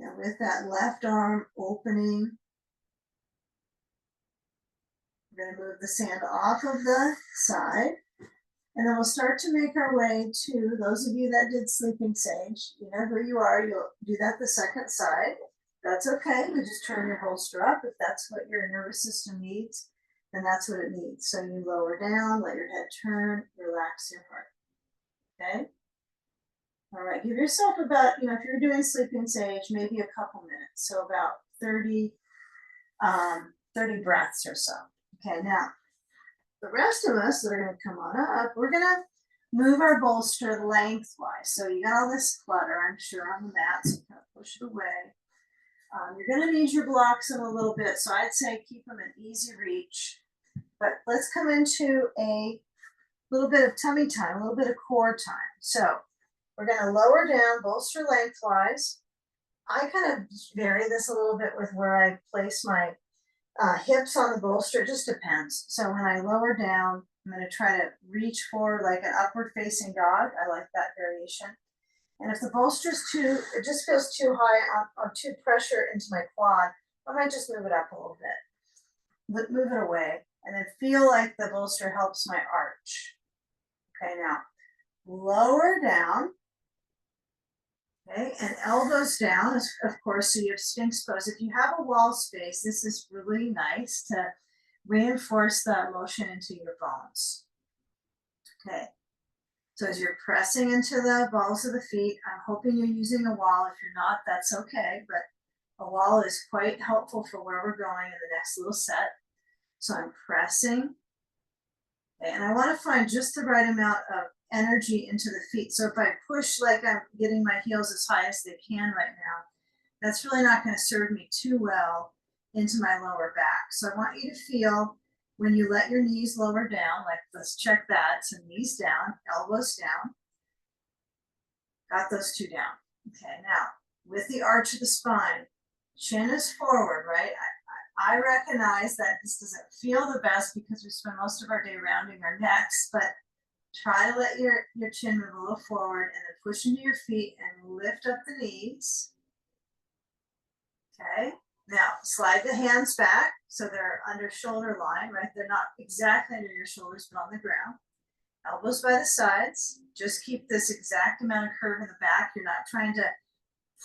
Now with that left arm opening, we're going to move the sand off of the side. And then we'll start to make our way to those of you that did sleeping sage. You know who you are. You'll do that the second side. That's okay. You just turn your holster up. If that's what your nervous system needs, then that's what it needs. So you lower down, let your head turn, relax your heart. Okay? All right. Give yourself about, if you're doing sleeping sage, maybe a couple minutes. So about 30 breaths or so. Okay, now the rest of us that are going to come on up, we're going to move our bolster lengthwise. So you got all this clutter, I'm sure, on the mat, so kind of push it away. You're going to need your blocks in a little bit, so I'd say keep them in easy reach. But let's come into a little bit of tummy time, a little bit of core time. So we're going to lower down, bolster lengthwise. I kind of vary this a little bit with where I place my hips on the bolster. It just depends. So when I lower down, I'm going to try to reach forward like an upward facing dog. I like that variation. And if the bolster's it just feels too high or too pressure into my quad, I might just move it up a little bit. Move it away and then feel like the bolster helps my arch. Okay, now lower down. Okay, and elbows down, of course, so you have Sphinx pose. If you have a wall space, this is really nice to reinforce the motion into your bones. Okay, so as you're pressing into the balls of the feet, I'm hoping you're using a wall. If you're not, that's okay, but a wall is quite helpful for where we're going in the next little set. So I'm pressing, and I want to find just the right amount of energy into the feet. So if I push like I'm getting my heels as high as they can right now, that's really not going to serve me too well into my lower back. So I want you to feel when you let your knees lower down, like let's check that. So knees down, elbows down. Got those two down. Okay, now with the arch of the spine, chin is forward, right? I recognize that this doesn't feel the best because we spend most of our day rounding our necks, but try to let your chin move a little forward and then push into your feet and lift up the knees. Okay, now slide the hands back so they're under shoulder line, right? They're not exactly under your shoulders, but on the ground. Elbows by the sides. Just keep this exact amount of curve in the back. You're not trying to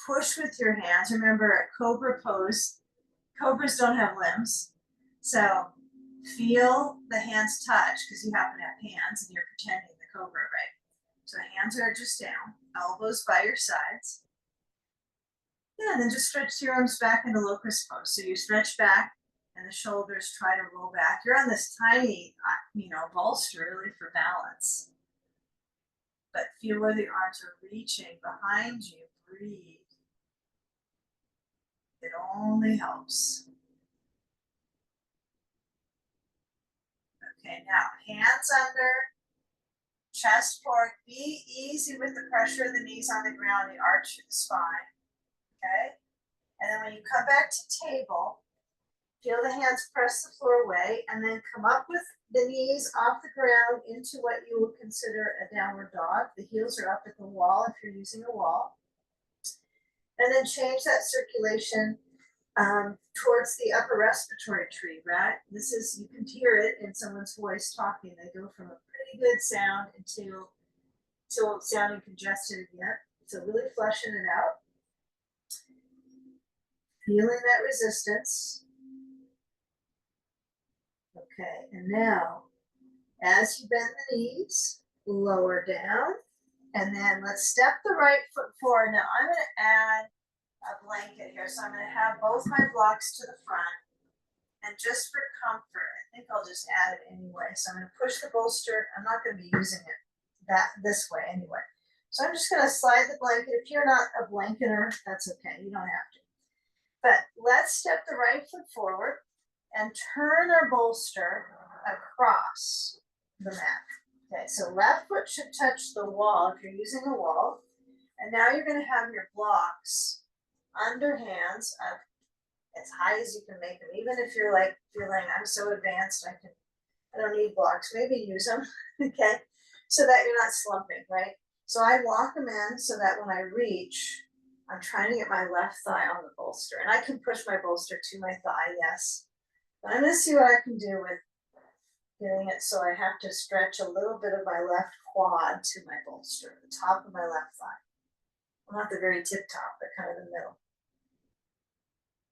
push with your hands. Remember, cobra pose, cobras don't have limbs. So feel the hands touch because you happen to have hands and you're pretending the cobra, right? So the hands are just down, elbows by your sides. Yeah, then just stretch your arms back into locust pose. So you stretch back and the shoulders try to roll back. You're on this tiny, bolster really for balance. But feel where the arms are reaching behind you. Breathe. It only helps. Okay, now hands under, chest forward. Be easy with the pressure of the knees on the ground, the arch of the spine. Okay, and then when you come back to table, feel the hands press the floor away and then come up with the knees off the ground into what you would consider a downward dog. The heels are up at the wall if you're using a wall. And then change that circulation towards the upper respiratory tree, right? This is, you can hear it in someone's voice talking. They go from a pretty good sound until sounding congested again. So really fleshing it out. Feeling that resistance. Okay, and now as you bend the knees, lower down, and then let's step the right foot forward. Now I'm going to add a blanket here. So I'm gonna have both my blocks to the front. And just for comfort, I think I'll just add it anyway. So I'm gonna push the bolster. I'm not gonna be using it this way anyway. So I'm just gonna slide the blanket. If you're not a blanketer, that's okay, you don't have to. But let's step the right foot forward and turn our bolster across the mat. Okay, so left foot should touch the wall if you're using a wall. And now you're gonna have your blocks under hands up as high as you can make them. Even if you're like feeling I'm so advanced, I don't need blocks, maybe use them, okay? So that you're not slumping, right? So I walk them in so that when I reach, I'm trying to get my left thigh on the bolster. And I can push my bolster to my thigh, yes. But I'm gonna see what I can do with getting it so I have to stretch a little bit of my left quad to my bolster, the top of my left thigh. Well, not the very tip top, but kind of the middle.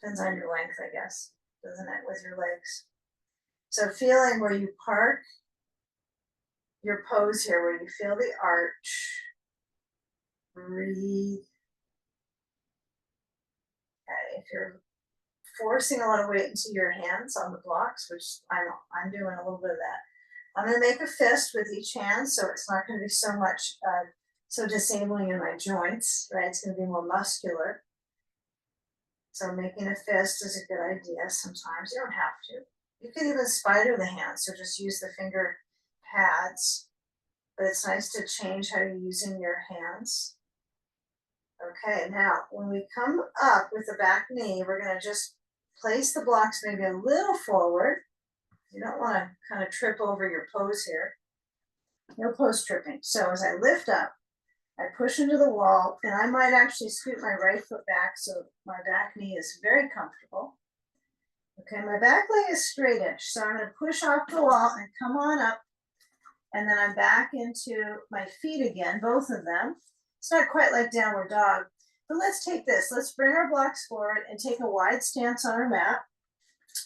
Depends on your length, I guess, doesn't it, with your legs? So feeling where you park your pose here, where you feel the arch, breathe. Okay, if you're forcing a lot of weight into your hands on the blocks, which I'm doing a little bit of that. I'm gonna make a fist with each hand, so it's not gonna be so much, so disabling in my joints, right? It's gonna be more muscular. So making a fist is a good idea sometimes, you don't have to. You can even spider the hands, so just use the finger pads, but it's nice to change how you're using your hands. Okay, now when we come up with the back knee, we're gonna just place the blocks maybe a little forward. You don't wanna kind of trip over your pose here. No pose tripping. So as I lift up, I push into the wall, and I might actually scoot my right foot back so my back knee is very comfortable. Okay, my back leg is straightish, so I'm gonna push off the wall and come on up, and then I'm back into my feet again, both of them. It's not quite like downward dog, but let's take this. Let's bring our blocks forward and take a wide stance on our mat,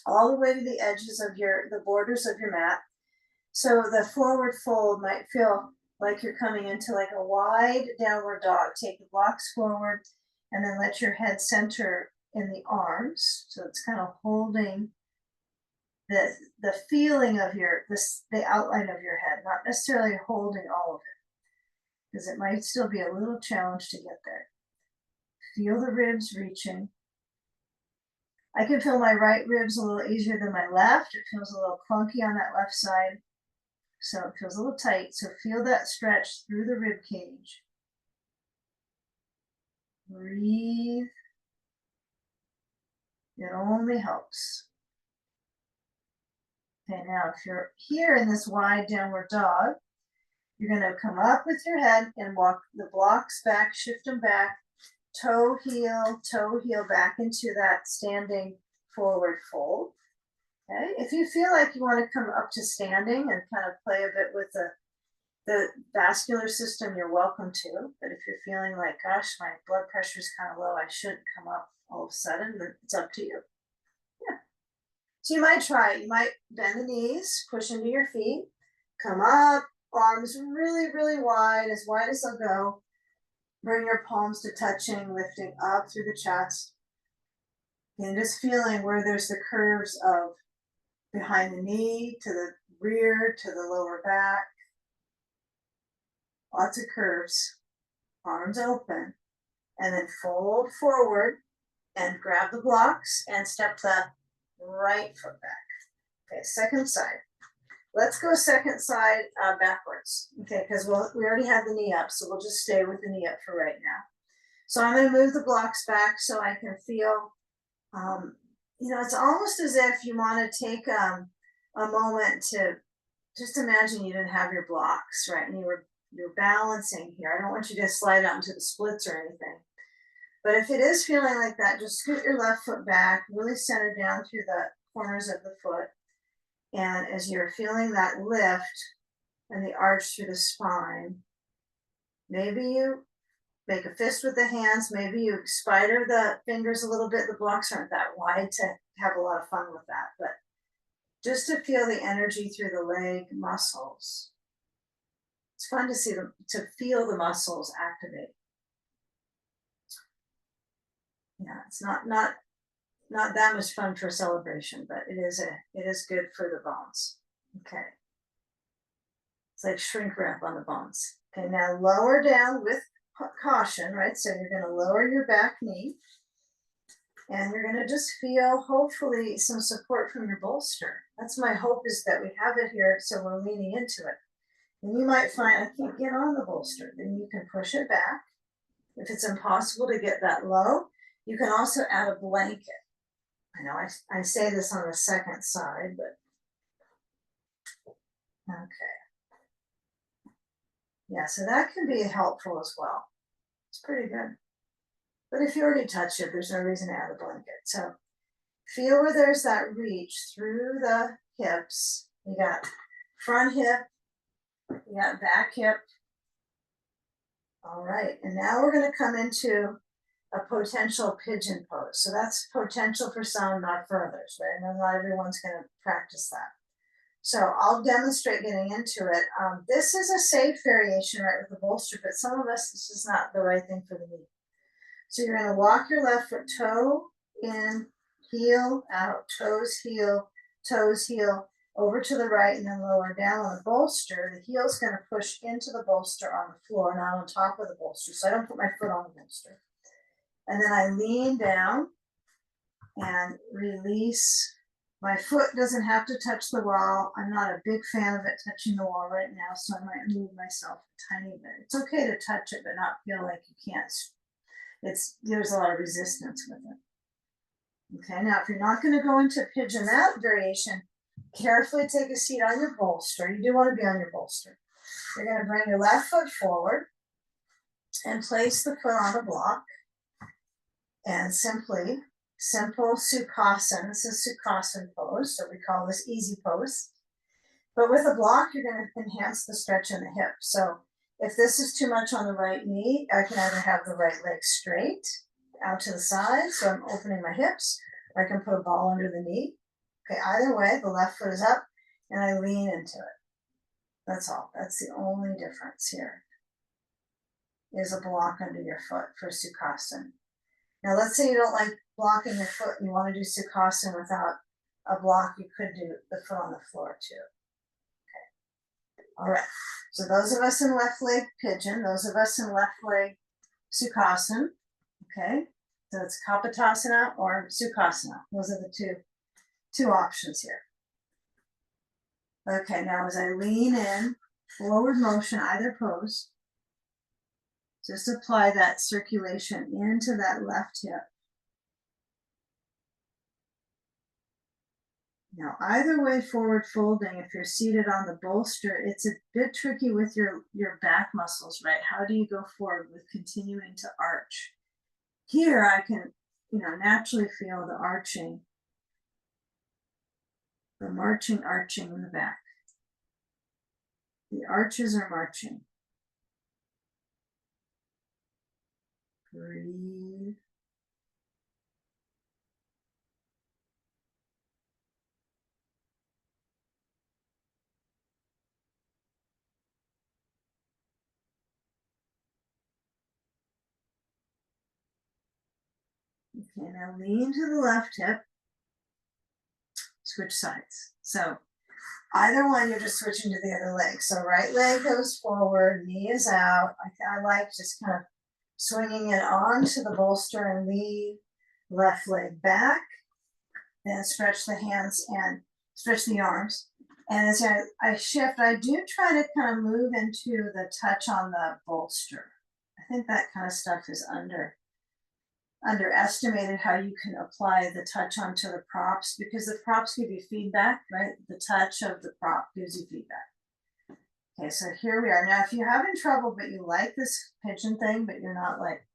all the way to the edges of the borders of your mat. So the forward fold might feel like you're coming into like a wide downward dog. Take the blocks forward and then let your head center in the arms. So it's kind of holding the feeling of the outline of your head, not necessarily holding all of it, because it might still be a little challenge to get there. Feel the ribs reaching. I can feel my right ribs a little easier than my left. It feels a little clunky on that left side. So it feels a little tight. So feel that stretch through the rib cage. Breathe. It only helps. Okay, now if you're here in this wide downward dog, you're going to come up with your head and walk the blocks back, shift them back, toe heel back into that standing forward fold. Okay, if you feel like you want to come up to standing and kind of play a bit with the vascular system, you're welcome to. But if you're feeling like, gosh, my blood pressure is kind of low, I shouldn't come up all of a sudden, then it's up to you. Yeah. So you might try it. You might bend the knees, push into your feet, come up, arms really, really wide as they'll go. Bring your palms to touching, lifting up through the chest. And just feeling where there's the curves of behind the knee to the rear to the lower back. Lots of curves. Arms open. And then fold forward and grab the blocks and step the right foot back. Okay, second side. Let's go second side backwards. Okay, because we already have the knee up, so we'll just stay with the knee up for right now. So I'm going to move the blocks back so I can feel, it's almost as if you want to take a moment to just imagine you didn't have your blocks, right? And you're balancing here. I don't want you to slide out into the splits or anything. But if it is feeling like that, just scoot your left foot back, really center down through the corners of the foot. And as you're feeling that lift and the arch through the spine, maybe you make a fist with the hands, maybe you spider the fingers a little bit. The blocks aren't that wide to have a lot of fun with that, but just to feel the energy through the leg muscles. It's fun to feel the muscles activate. Yeah, it's not that much fun for celebration, but it is good for the bones. Okay. It's like shrink wrap on the bones. Okay, now lower down with caution, right? So you're going to lower your back knee and you're going to just feel hopefully some support from your bolster. That's my hope, is that we have it here so we're leaning into it. And you might find I can't get on the bolster. Then you can push it back. If it's impossible to get that low, you can also add a blanket. I know I say this on the second side, but okay. Yeah, so that can be helpful as well. It's pretty good. But if you already touched it, there's no reason to add a blanket. So feel where there's that reach through the hips. You got front hip, you got back hip. All right, and now we're going to come into a potential pigeon pose. So that's potential for some, not for others, right? And not everyone's going to practice that. So I'll demonstrate getting into it. This is a safe variation, right, with the bolster, but some of us, this is not the right thing for the knee. So you're going to walk your left foot toe in, heel out, toes heel, over to the right, and then lower down on the bolster. The heel's going to push into the bolster on the floor, not on top of the bolster. So I don't put my foot on the bolster. And then I lean down and release. My foot doesn't have to touch the wall. I'm not a big fan of it touching the wall right now, so I might move myself a tiny bit. It's okay to touch it, but not feel like you can't. There's a lot of resistance with it. Okay, now if you're not going to go into pigeon out variation, carefully take a seat on your bolster. You do want to be on your bolster. You're going to bring your left foot forward and place the foot on the block. And simple Sukhasana. This is Sukhasana pose, so we call this easy pose. But with a block, you're going to enhance the stretch in the hip. So if this is too much on the right knee, I can either have the right leg straight out to the side, so I'm opening my hips, or I can put a ball under the knee. Okay, either way, the left foot is up, and I lean into it. That's all. That's the only difference here, is a block under your foot for Sukhasana. Now, let's say you don't like blocking your foot and you want to do Sukhasana without a block, you could do the foot on the floor too. Okay. All right. So those of us in left leg pigeon, those of us in left leg Sukhasana. Okay. So it's Kapotasana or Sukhasana. Those are the two options here. Okay. Now as I lean in, forward motion, either pose. Just apply that circulation into that left hip. Now, either way, forward folding, if you're seated on the bolster, it's a bit tricky with your back muscles, right? How do you go forward with continuing to arch? Here, I can, naturally feel the arching, the marching, arching in the back. The arches are marching. Breathe. Okay, now lean to the left hip. Switch sides. So either one, you're just switching to the other leg. So right leg goes forward, knee is out. I like just kind of swinging it onto the bolster and lead left leg back. Then stretch the hands and stretch the arms. And as I shift, I do try to kind of move into the touch on the bolster. I think that kind of stuff is underestimated, how you can apply the touch onto the props, because the props give you feedback, right? The touch of the prop gives you feedback. Okay, so here we are. Now, if you're having trouble, but you like this pigeon thing, but you're not like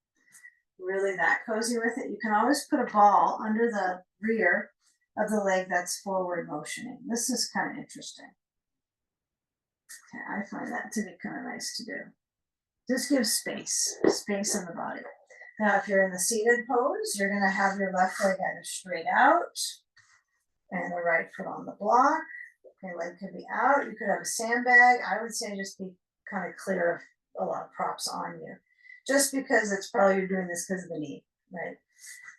really that cozy with it, you can always put a ball under the rear of the leg that's forward motioning. This is kind of interesting. Okay, I find that to be kind of nice to do. Just give space in the body. Now, if you're in the seated pose, you're going to have your left leg either straight out and the right foot on the block. Okay, leg could be out. You could have a sandbag. I would say just be kind of clear of a lot of props on you, just because it's probably you're doing this because of the knee. right?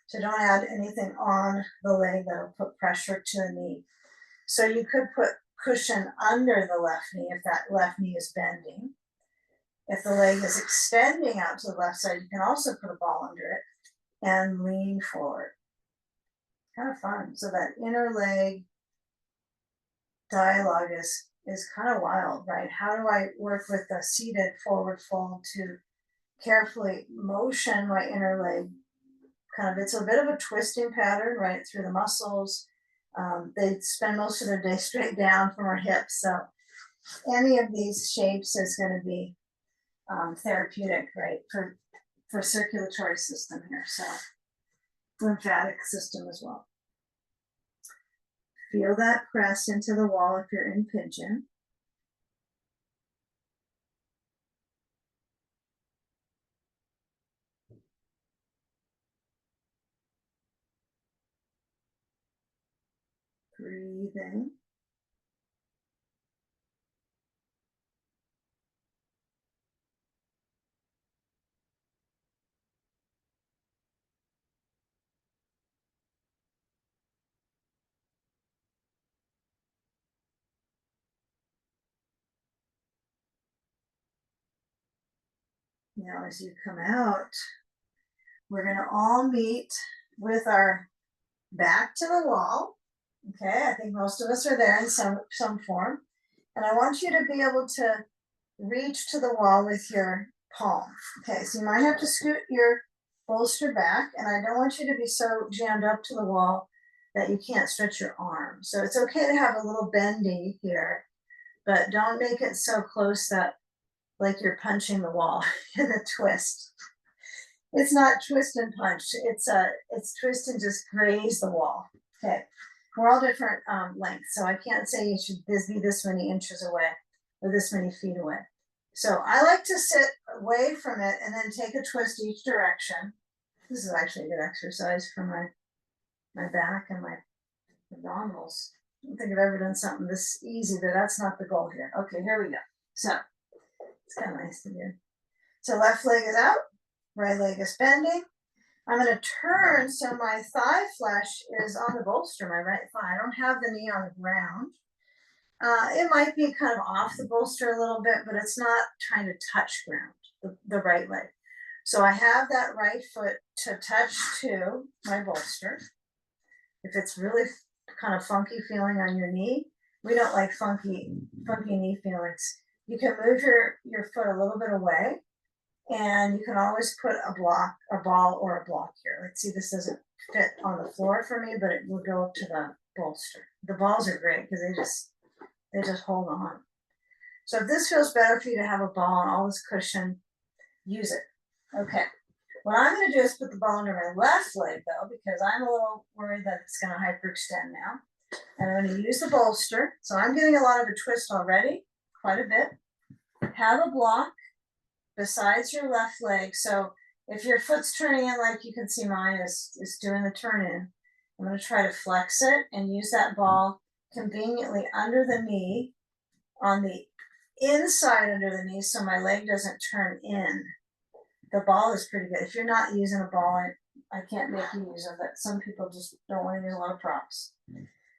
So don't add anything on the leg that'll put pressure to the knee. So you could put cushion under the left knee if that left knee is bending. If the leg is extending out to the left side, you can also put a ball under it and lean forward. Kind of fun. So that inner leg dialogue is kind of wild, right? How do I work with the seated forward fold to carefully motion my inner leg? Kind of, it's a bit of a twisting pattern, right, through the muscles. They spend most of their day straight down from our hips. So any of these shapes is going to be therapeutic, right, for circulatory system here. So lymphatic system as well. Feel that press into the wall if you're in pigeon. Breathe in. Now, as you come out, we're going to all meet with our back to the wall. Okay, I think most of us are there in some form. And I want you to be able to reach to the wall with your palm. Okay, so you might have to scoot your bolster back, and I don't want you to be so jammed up to the wall that you can't stretch your arm. So it's okay to have a little bendy here, but don't make it so close that like you're punching the wall in a twist. It's not twist and punch. It's twist and just graze the wall. Okay, we're all different lengths, so I can't say you should be this many inches away or this many feet away. So I like to sit away from it and then take a twist each direction. This is actually a good exercise for my back and my abdominals. I don't think I've ever done something this easy, but that's not the goal here. Okay, here we go. So it's kind of nice to do. So left leg is out, right leg is bending. I'm going to turn so my thigh flesh is on the bolster, my right thigh. I don't have the knee on the ground. It might be kind of off the bolster a little bit, but it's not trying to touch ground, the right leg. So I have that right foot to touch to my bolster. If it's really kind of funky feeling on your knee, we don't like funky knee feelings. You can move your foot a little bit away, and you can always put a ball or a block here. Let's see, this doesn't fit on the floor for me, but it will go up to the bolster. The balls are great because they just hold on. So if this feels better for you to have a ball and all this cushion, use it. Okay. What I'm going to do is put the ball under my left leg, though, because I'm a little worried that it's going to hyperextend now. And I'm going to use the bolster. So I'm getting a lot of a twist already, quite a bit. Have a block besides your left leg. So if your foot's turning in, like you can see mine is doing the turn in, I'm going to try to flex it and use that ball conveniently under the knee, on the inside under the knee, so my leg doesn't turn in. The ball is pretty good. If you're not using a ball, I can't make you use it, but some people just don't want to use a lot of props.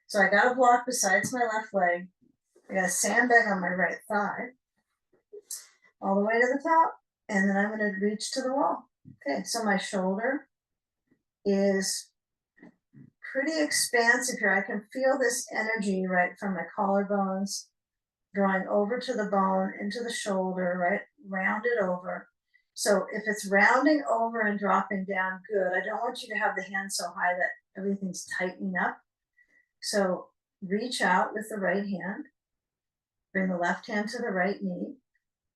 So I got a block besides my left leg. I got a sandbag on my right thigh, all the way to the top, and then I'm going to reach to the wall. Okay, so my shoulder is pretty expansive here. I can feel this energy right from my collarbones drawing over to the bone, into the shoulder, right, round it over. So if it's rounding over and dropping down, good. I don't want you to have the hand so high that everything's tightening up. So reach out with the right hand, bring the left hand to the right knee,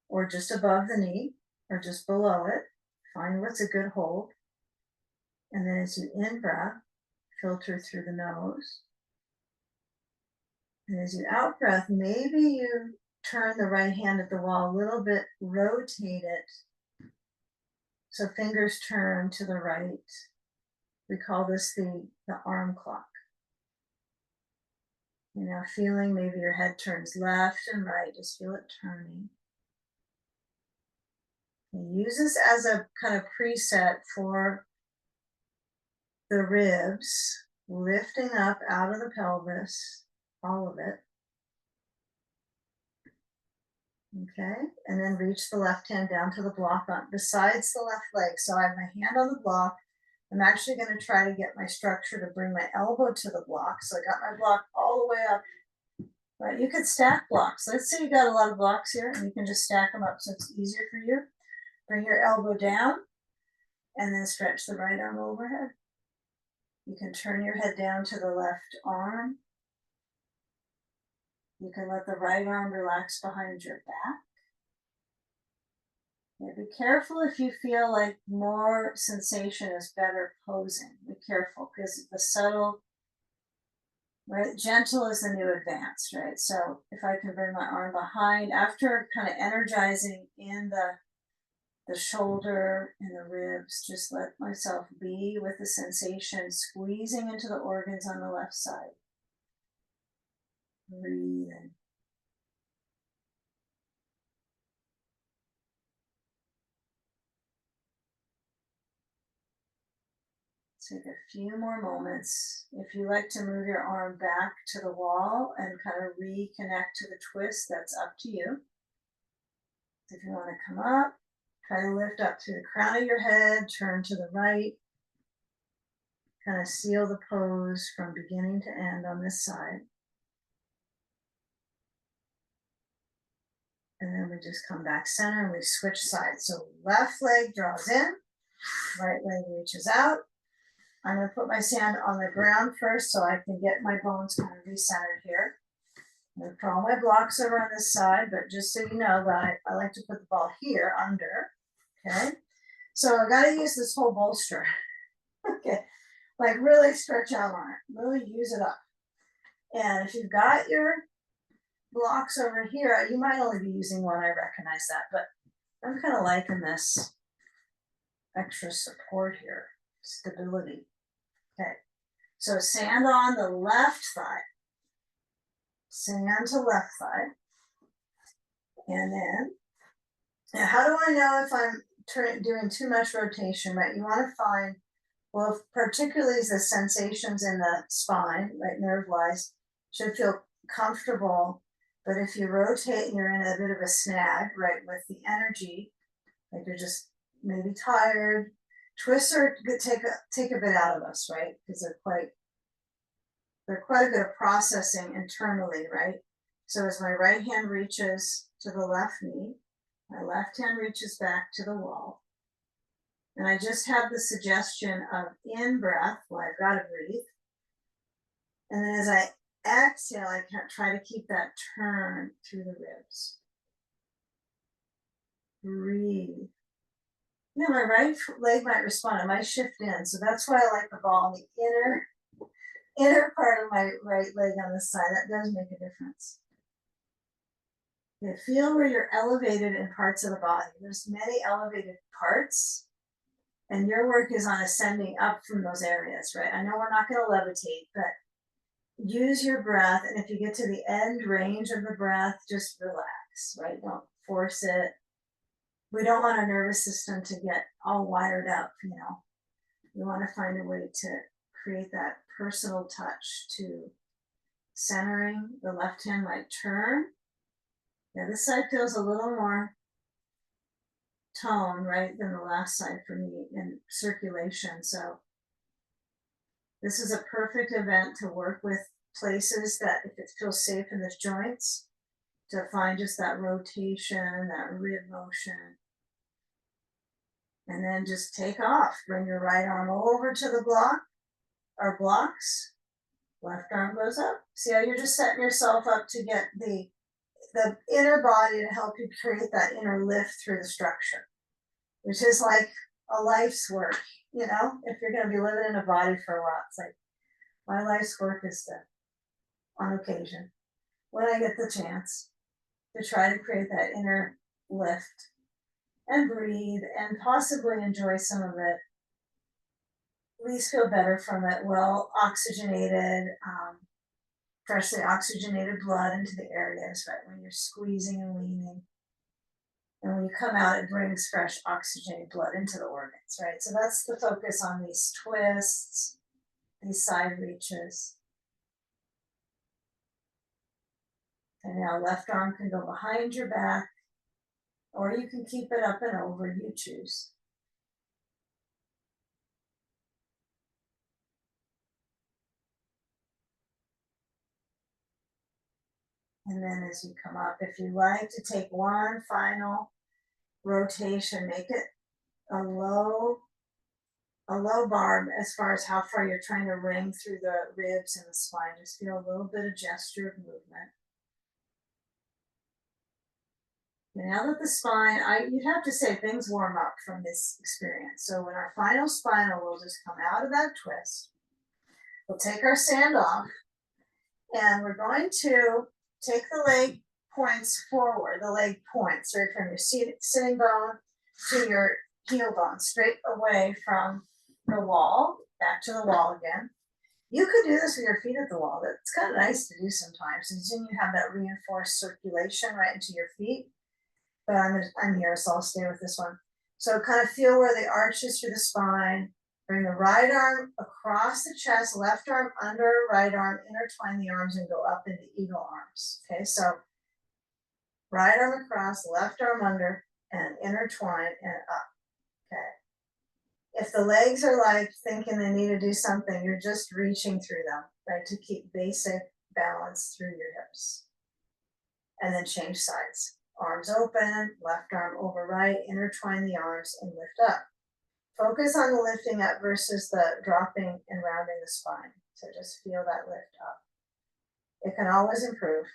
or just above the knee, or just below it. Find what's a good hold. And then as you in-breath, filter through the nose. And as you out-breath, maybe you turn the right hand at the wall a little bit, rotate it, so fingers turn to the right. We call this the arm clock. You're now feeling maybe your head turns left and right, just feel it turning. And use this as a kind of preset for the ribs, lifting up out of the pelvis, all of it. Okay, and then reach the left hand down to the block on besides the left leg. So I have my hand on the block. I'm actually going to try to get my structure to bring my elbow to the block. So I got my block all the way up. Right, you could stack blocks. Let's say you got a lot of blocks here, and you can just stack them up so it's easier for you. Bring your elbow down, and then stretch the right arm overhead. You can turn your head down to the left arm. You can let the right arm relax behind your back. Yeah, be careful if you feel like more sensation is better posing. Be careful because the subtle, right? Gentle is the new advanced, right? So if I can bring my arm behind after kind of energizing in the shoulder and the ribs, just let myself be with the sensation, squeezing into the organs on the left side. Breathe in. Take a few more moments. If you like to move your arm back to the wall and kind of reconnect to the twist, that's up to you. If you want to come up, try to lift up through the crown of your head, turn to the right, kind of seal the pose from beginning to end on this side. And then we just come back center and we switch sides. So left leg draws in, right leg reaches out. I'm going to put my sand on the ground first so I can get my bones kind of recentered here. I'm going to put all my blocks over on this side, but just so you know that I like to put the ball here under. Okay, so I got to use this whole bolster. Okay, like really stretch out on it, really use it up. And if you've got your blocks over here, you might only be using one, I recognize that, but I'm kind of liking this extra support here, stability. Okay, so sand on the left thigh, sand to left thigh, and then, now how do I know if I'm doing too much rotation, right? You want to find, well, particularly the sensations in the spine, right, nerve-wise, should feel comfortable. But if you rotate and you're in a bit of a snag, right, with the energy, like you're just maybe tired, twists are take a bit out of us, right? Because they're quite a bit of processing internally, right? So as my right hand reaches to the left knee, my left hand reaches back to the wall. And I just have the suggestion of in breath, well, I've got to breathe. And then as I exhale, I can try to keep that turn through the ribs. Breathe. Yeah, my right leg might respond. It might shift in. So that's why I like the ball in the inner part of my right leg on the side. That does make a difference. You feel where you're elevated in parts of the body. There's many elevated parts, and your work is on ascending up from those areas, right? I know we're not going to levitate, but use your breath. And if you get to the end range of the breath, just relax, right? Don't force it. We don't want our nervous system to get all wired up, you know. We want to find a way to create that personal touch to centering. The left hand might turn. Yeah, this side feels a little more tone, right, than the last side for me in circulation. So this is a perfect event to work with places that if it feels safe in the joints, to find just that rotation, that rib motion. And then just take off. Bring your right arm over to the block or blocks. Left arm goes up. See how you're just setting yourself up to get the inner body to help you create that inner lift through the structure, which is like a life's work, you know, if you're going to be living in a body for a while. It's like my life's work is to, on occasion, when I get the chance, to try to create that inner lift and breathe and possibly enjoy some of it. At least feel better from it. Well oxygenated, freshly oxygenated blood into the areas, right? When you're squeezing and leaning. And when you come out, it brings fresh oxygenated blood into the organs, right? So that's the focus on these twists. these side reaches. And now left arm can go behind your back, or you can keep it up and over, you choose. And then as you come up, if you like to take one final rotation, make it a low bar as far as how far you're trying to ring through the ribs and the spine. Just feel a little bit of gesture of movement. And now that the spine, you'd have to say things warm up from this experience. So when our final spinal, we'll just come out of that twist. We'll take our sand off, and we're going to take the leg points forward, the leg points right from your sitting bone to your heel bone, straight away from the wall, back to the wall again. You could do this with your feet at the wall. It's kind of nice to do sometimes, and then you have that reinforced circulation right into your feet. But I'm here, so I'll stay with this one. So kind of feel where the arch is through the spine. Bring the right arm across the chest, left arm under right arm, intertwine the arms and go up into eagle arms. Okay, so right arm across, left arm under, and intertwine and up. Okay. If the legs are like thinking they need to do something, you're just reaching through them, right, to keep basic balance through your hips. And then change sides. Arms open, left arm over right, intertwine the arms and lift up. Focus on the lifting up versus the dropping and rounding the spine. So just feel that lift up. It can always improve.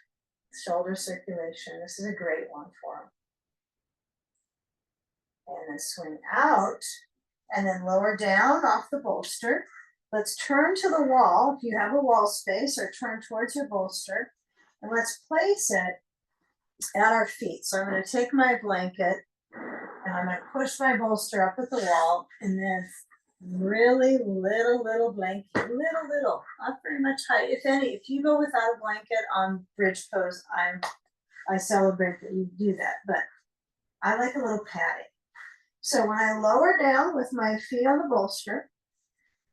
Shoulder circulation. This is a great one for them. And then swing out and then lower down off the bolster. Let's turn to the wall if you have a wall space, or turn towards your bolster. And let's place it at our feet. So I'm going to take my blanket and I'm going to push my bolster up at the wall, and then really little blanket, little, not very much height. If any, if you go without a blanket on bridge pose, I celebrate that you do that, but I like a little padding. So when I lower down with my feet on the bolster,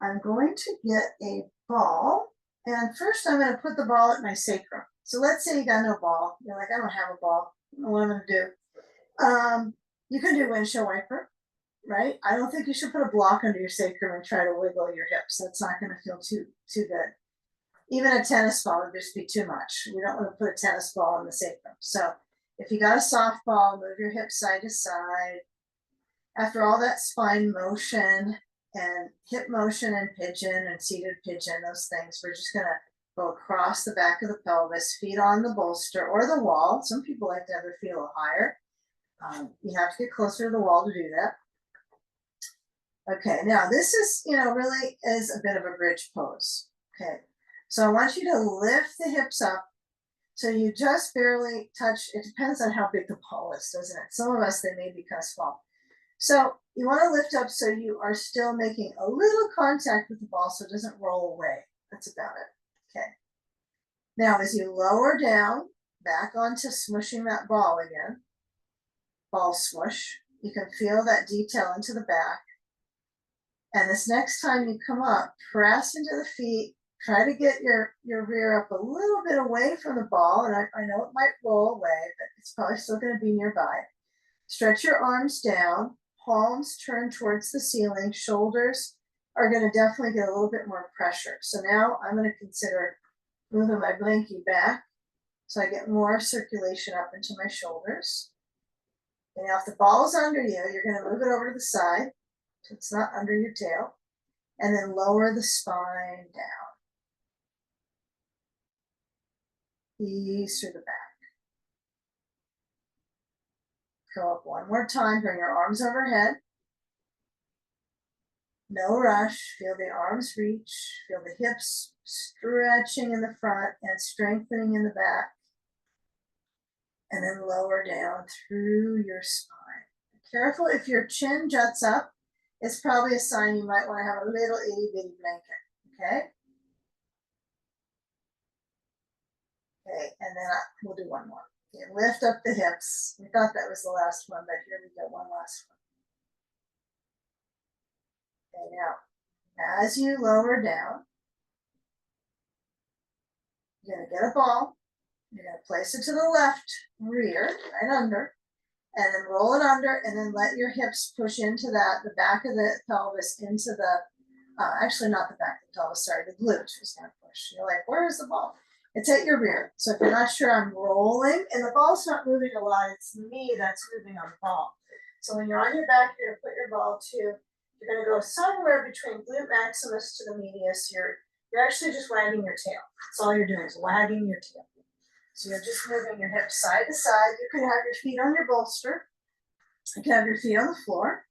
I'm going to get a ball, and first I'm going to put the ball at my sacrum. So let's say you got no ball. You're like, I don't have a ball. I don't know what I'm going to do. You can do windshield wiper, right? I don't think you should put a block under your sacrum and try to wiggle your hips. That's not going to feel too good. Even a tennis ball would just be too much. We don't want to put a tennis ball on the sacrum. So if you got a softball, move your hips side to side. After all that spine motion and hip motion and pigeon and seated pigeon, those things, we're just going to go across the back of the pelvis, feet on the bolster or the wall. Some people like to have their feet a little higher. You have to get closer to the wall to do that. Okay, now this is, really is a bit of a bridge pose. Okay, so I want you to lift the hips up so you just barely touch. It depends on how big the ball is, doesn't it? Some of us, they may be kind of small. So you want to lift up so you are still making a little contact with the ball so it doesn't roll away. That's about it. Okay. Now as you lower down, back onto smushing that ball again, ball swoosh, you can feel that detail into the back. And this next time you come up, press into the feet, try to get your rear up a little bit away from the ball. And I know it might roll away, but it's probably still going to be nearby. Stretch your arms down, palms turn towards the ceiling, shoulders are going to definitely get a little bit more pressure. So now I'm going to consider moving my blankie back so I get more circulation up into my shoulders. And now if the ball is under you, you're going to move it over to the side so it's not under your tail, and then lower the spine down. Ease through the back. Go up one more time, bring your arms overhead. No rush, feel the arms reach, feel the hips stretching in the front and strengthening in the back. And then lower down through your spine. Careful, if your chin juts up, it's probably a sign you might want to have a little itty bitty blanket, okay? Okay, and then we'll do one more. Okay, lift up the hips. We thought that was the last one, but here we go, one last one. Okay, now, as you lower down, You're gonna get a ball, you're gonna place it to the left rear, right under, and then roll it under, and then let your hips push into that, the back of the pelvis into the, actually not the back of the pelvis, sorry, the glute is gonna push. You're like, where is the ball? It's at your rear. So if you're not sure, I'm rolling, and the ball's not moving a lot, it's me that's moving on the ball. So when you're on your back, you're gonna put your ball to, you're gonna go somewhere between glute maximus to the medius. You're actually just wagging your tail. That's all you're doing is wagging your tail. So you're just moving your hips side to side. You could have your feet on your bolster. You could have your feet on the floor.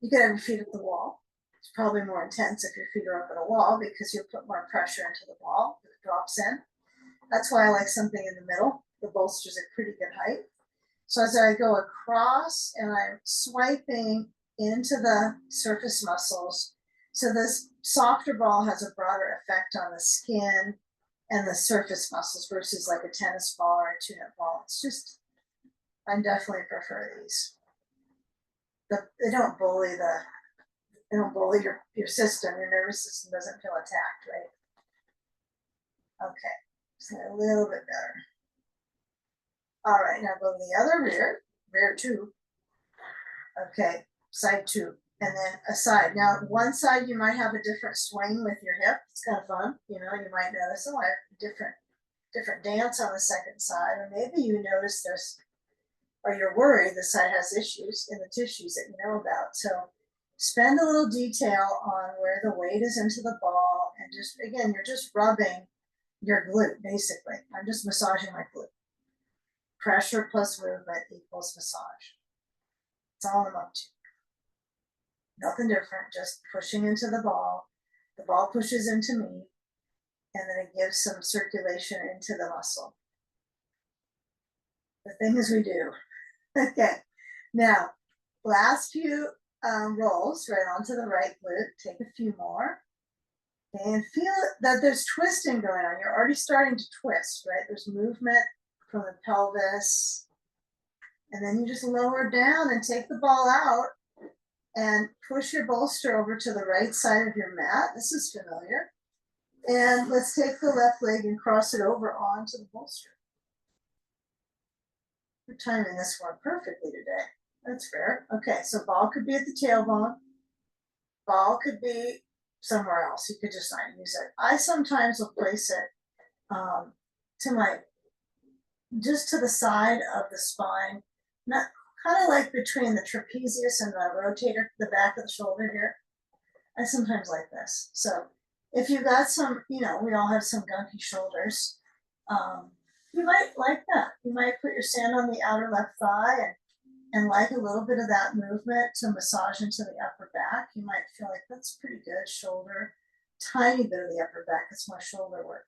You could have your feet at the wall. It's probably more intense if your feet are up at a wall because you'll put more pressure into the ball if it drops in. That's why I like something in the middle. The bolster's a pretty good height. So as I go across and I'm swiping into the surface muscles, so this softer ball has a broader effect on the skin and the surface muscles versus like a tennis ball or a tune-up ball. It's just, I definitely prefer these. They don't bully your system. Your nervous system doesn't feel attacked, right? Okay, so a little bit better. All right, now go to the other rear two. Okay, side two, and then a side. Now, one side you might have a different swing with your hip. It's kind of fun, you know. You might notice, oh, I have different dance on the second side, or maybe you notice there's, or you're worried the side has issues in the tissues that you know about. So spend a little detail on where the weight is into the ball, and just, again, you're just rubbing your glute, basically. I'm just massaging my glute. Pressure plus movement equals massage. That's all I'm up to. Nothing different, just pushing into the ball. The ball pushes into me, and then it gives some circulation into the muscle. The things we do. Okay, now, last few rolls right onto the right glute. Take a few more. And feel that there's twisting going on. You're already starting to twist, right? There's movement from the pelvis. And then you just lower down and take the ball out and push your bolster over to the right side of your mat. This is familiar. And let's take the left leg and cross it over onto the bolster. We're timing this one perfectly today. That's fair. Okay, so ball could be at the tailbone. Ball could be somewhere else. You could just not use it. I sometimes will place it to my, just to the side of the spine, not kind of like between the trapezius and the rotator, the back of the shoulder here. I sometimes like this. So if you got some, you know, we all have some gunky shoulders. You might like that. You might put your hand on the outer left thigh and like a little bit of that movement to massage into the upper back. You might feel like that's pretty good. Shoulder, tiny bit of the upper back. It's more shoulder work.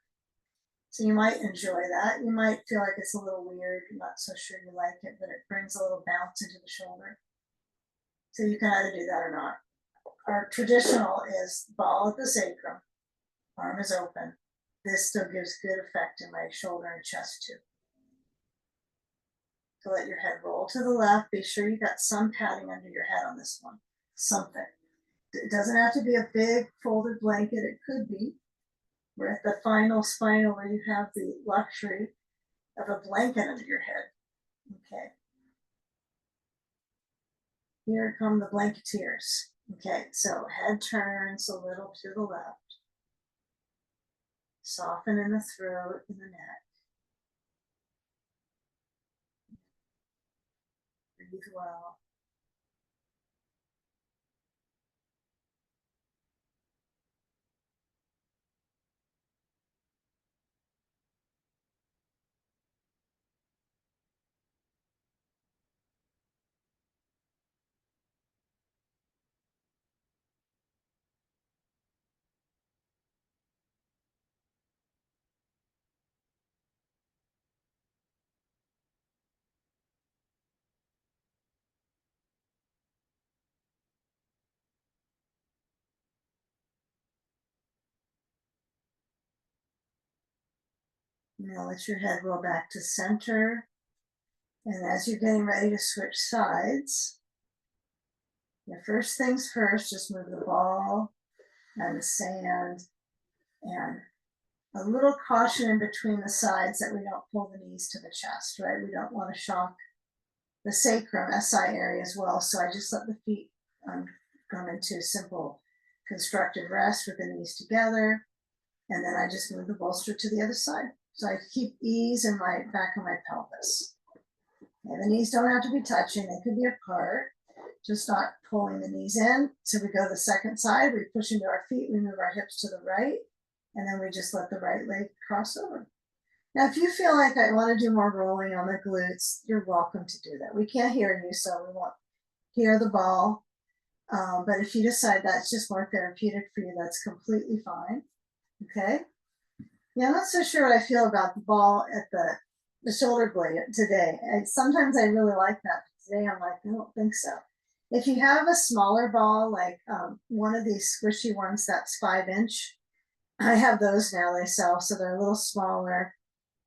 So you might enjoy that. You might feel like it's a little weird. You're not so sure you like it, but it brings a little bounce into the shoulder. So you can either do that or not. Our traditional is ball at the sacrum, arm is open. This still gives good effect in my shoulder and chest too. So let your head roll to the left. Be sure you got some padding under your head on this one. Something. It doesn't have to be a big folded blanket. It could be. We're at the final spinal where you have the luxury of a blanket under your head. Okay. Here come the blanketeers. Okay, so head turns a little to the left. Soften in the throat and the neck. Breathe well. Now let your head roll back to center. And as you're getting ready to switch sides, the first things first, just move the ball and the sand and a little caution in between the sides that we don't pull the knees to the chest, right? We don't want to shock the sacrum, SI area as well. So I just let the feet come into simple constructive rest with the knees together. And then I just move the bolster to the other side. So I keep ease in my back of my pelvis. And the knees don't have to be touching, they could be apart, just not pulling the knees in. So we go to the second side, we push into our feet, we move our hips to the right, and then we just let the right leg cross over. Now, if you feel like I want to do more rolling on the glutes, you're welcome to do that. We can't hear you, so we won't hear the ball. But if you decide that's just more therapeutic for you, that's completely fine. Okay. Yeah, I'm not so sure what I feel about the ball at the shoulder blade today. And sometimes I really like that, but today I'm like, I don't think so. If you have a smaller ball, like one of these squishy ones that's 5-inch, I have those now, they sell, so they're a little smaller,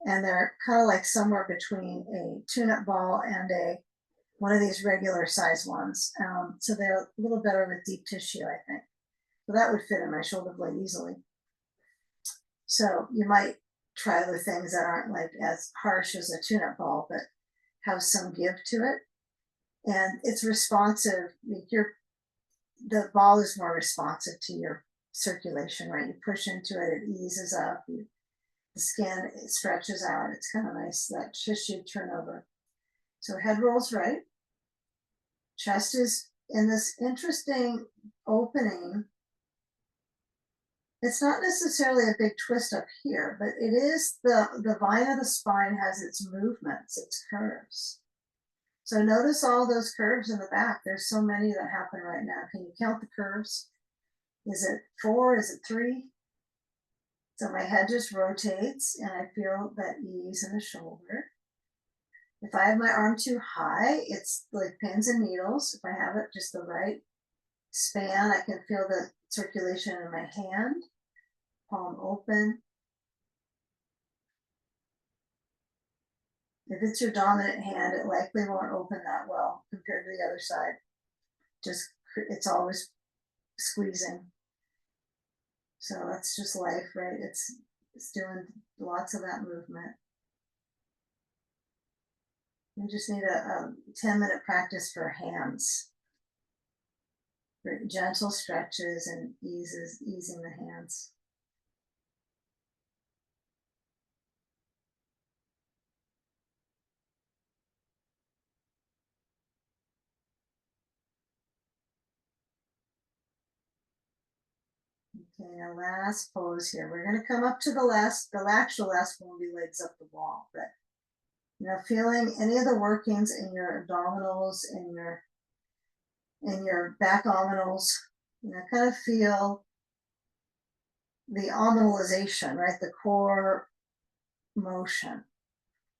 and they're kind of like somewhere between a tune-up ball and one of these regular size ones. So they're a little better with deep tissue, I think. So that would fit in my shoulder blade easily. So you might try other things that aren't like as harsh as a tune-up ball, but have some give to it. And it's responsive. The ball is more responsive to your circulation, right? You push into it, it eases up. The skin, it stretches out. It's kind of nice, that tissue turnover. So head rolls right. Chest is in this interesting opening. It's not necessarily a big twist up here, but it is the vine of the spine has its movements, its curves. So notice all those curves in the back. There's so many that happen right now. Can you count the curves? Is it 4? Is it 3? So my head just rotates and I feel that ease in the shoulder. If I have my arm too high, it's like pins and needles. If I have it just the right span, I can feel the circulation in my hand, palm open. If it's your dominant hand, it likely won't open that well compared to the other side. It's always squeezing. So that's just life, right? It's doing lots of that movement. We just need a 10-minute practice for hands. For gentle stretches and easing the hands. Okay, now last pose here. We're going to come up to the actual last one will be legs up the wall, but feeling any of the workings in your abdominals, in your back abdominals, kind of feel the abdominalization, right? The core motion.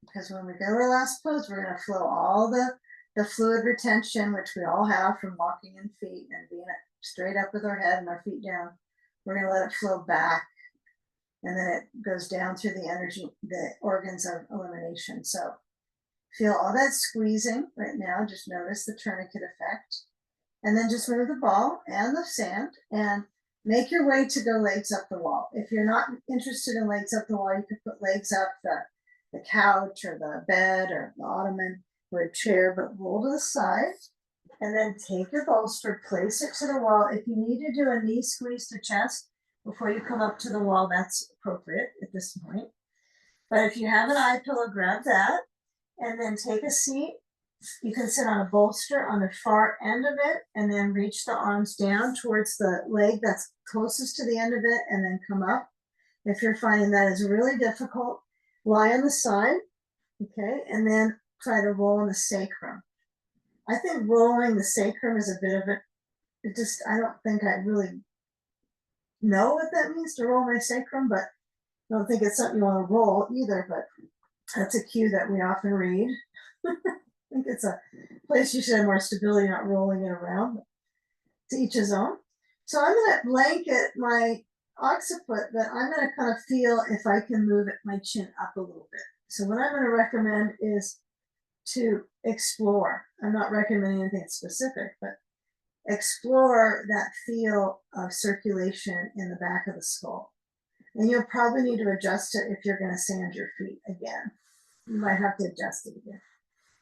Because when we go to our last pose, we're going to flow all the fluid retention, which we all have from walking in feet and being straight up with our head and our feet down. We're going to let it flow back, and then it goes down through the energy, the organs of elimination. So feel all that squeezing right now. Just notice the tourniquet effect, and then just move the ball and the sand and make your way to go legs up the wall. If you're not interested in legs up the wall, you could put legs up the couch or the bed or the ottoman or a chair, but roll to the side. And then take your bolster, place it to the wall. If you need to do a knee squeeze to chest before you come up to the wall, that's appropriate at this point. But if you have an eye pillow, grab that and then take a seat. You can sit on a bolster on the far end of it and then reach the arms down towards the leg that's closest to the end of it and then come up. If you're finding that is really difficult, lie on the side, okay, and then try to roll in the sacrum. I think rolling the sacrum is a bit of I don't think I really know what that means to roll my sacrum, but I don't think it's something you want to roll either, but that's a cue that we often read. I think it's a place you should have more stability, not rolling it around. To each his own. So I'm going to blanket my occiput, but I'm going to kind of feel if I can move my chin up a little bit. So what I'm going to recommend is to explore. I'm not recommending anything specific, but explore that feel of circulation in the back of the skull. And you'll probably need to adjust it if you're gonna sand your feet again. You might have to adjust it again.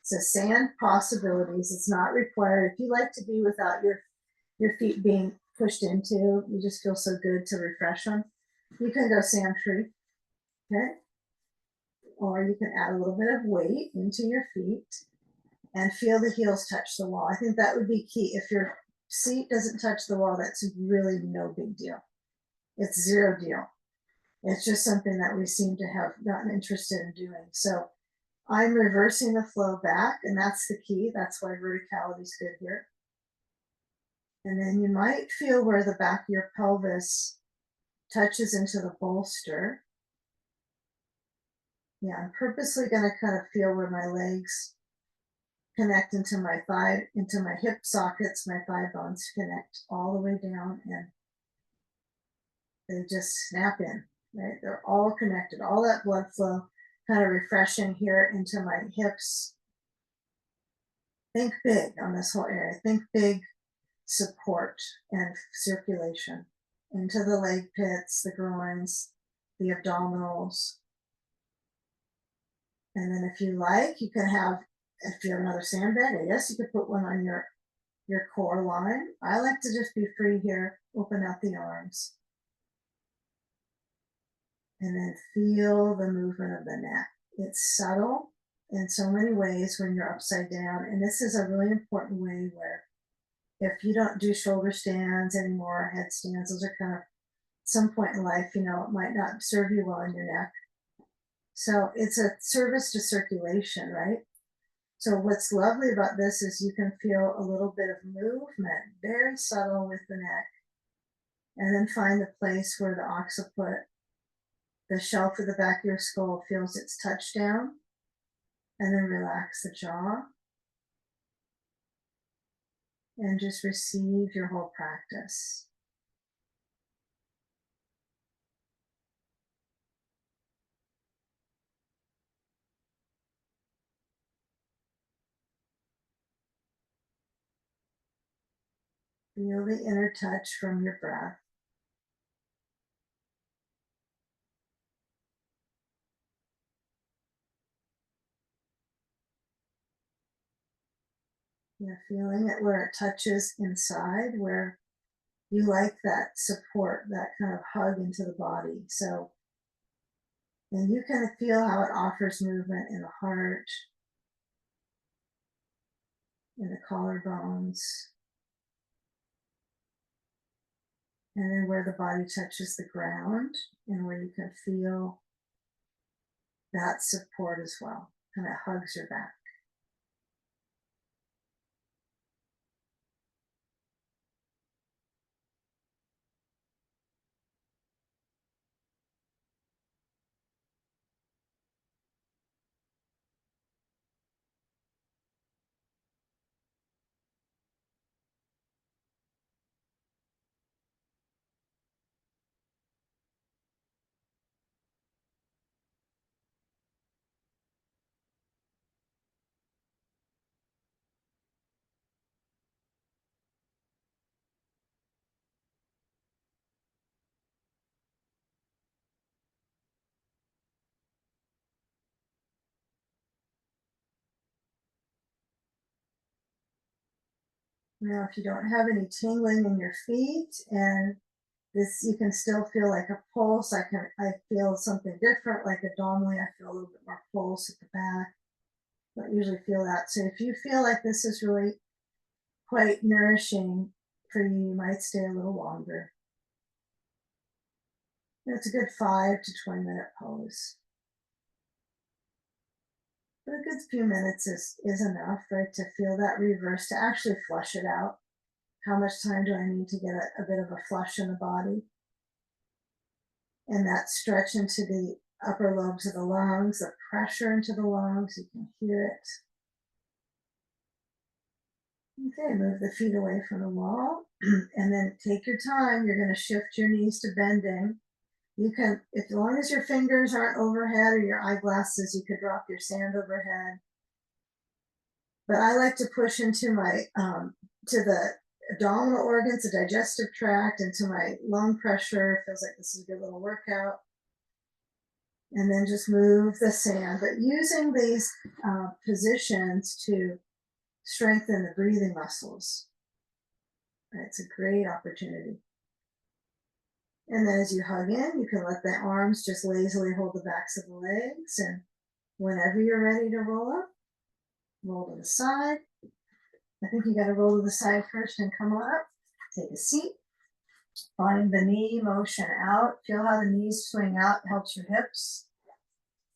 So sand possibilities, it's not required. If you like to be without your feet being pushed into, you just feel so good to refresh them, you can go sand free, okay? Or you can add a little bit of weight into your feet and feel the heels touch the wall. I think that would be key. If your seat doesn't touch the wall, that's really no big deal. It's zero deal. It's just something that we seem to have gotten interested in doing. So I'm reversing the flow back, and that's the key. That's why verticality is good here. And then you might feel where the back of your pelvis touches into the bolster. Yeah, I'm purposely going to kind of feel where my legs connect into my thigh, into my hip sockets, my thigh bones connect all the way down, and they just snap in, right? They're all connected, all that blood flow kind of refreshing here into my hips. Think big on this whole area. Think big support and circulation into the leg pits, the groins, the abdominals. And then if you like, you can have, if you have another sandbag, I guess you could put one on your core line. I like to just be free here, open out the arms. And then feel the movement of the neck. It's subtle in so many ways when you're upside down. And this is a really important way where if you don't do shoulder stands anymore, headstands, those are kind of some point in life, it might not serve you well in your neck. So it's a service to circulation, right? So what's lovely about this is you can feel a little bit of movement, very subtle with the neck, and then find the place where the occiput, the shelf of the back of your skull, feels its touchdown, and then relax the jaw. And just receive your whole practice. Feel the inner touch from your breath. You're feeling it where it touches inside, where you like that support, that kind of hug into the body. So, and you kind of feel how it offers movement in the heart, in the collarbones, and then where the body touches the ground and where you can feel that support as well, kind of hugs your back. Now, if you don't have any tingling in your feet and this, you can still feel like a pulse. I feel something different, like abdominally, I feel a little bit more pulse at the back. Don't usually feel that. So if you feel like this is really quite nourishing for you, you might stay a little longer. It's a good 5 to 20 minute pose. But a good few minutes is enough, right, to feel that reverse, to actually flush it out. How much time do I need to get a bit of a flush in the body? And that stretch into the upper lobes of the lungs, the pressure into the lungs, you can hear it. Okay, move the feet away from the wall and then take your time. You're going to shift your knees to bending. You can, if as long as your fingers aren't overhead or your eyeglasses, you could drop your sand overhead. But I like to push into my, to the abdominal organs, the digestive tract, into my lung pressure. Feels like this is a good little workout. And then just move the sand, but using these positions to strengthen the breathing muscles. It's a great opportunity. And then as you hug in, you can let the arms just lazily hold the backs of the legs. And whenever you're ready to roll up, roll to the side. I think you got to roll to the side first and come on up. Take a seat. Find the knee motion out. Feel how the knees swing out, helps your hips.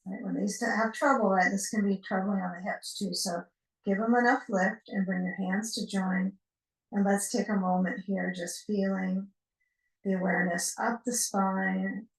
Right, when they have trouble, right, this can be troubling on the hips too. So give them enough lift and bring your hands to join. And let's take a moment here just feeling the awareness up the spine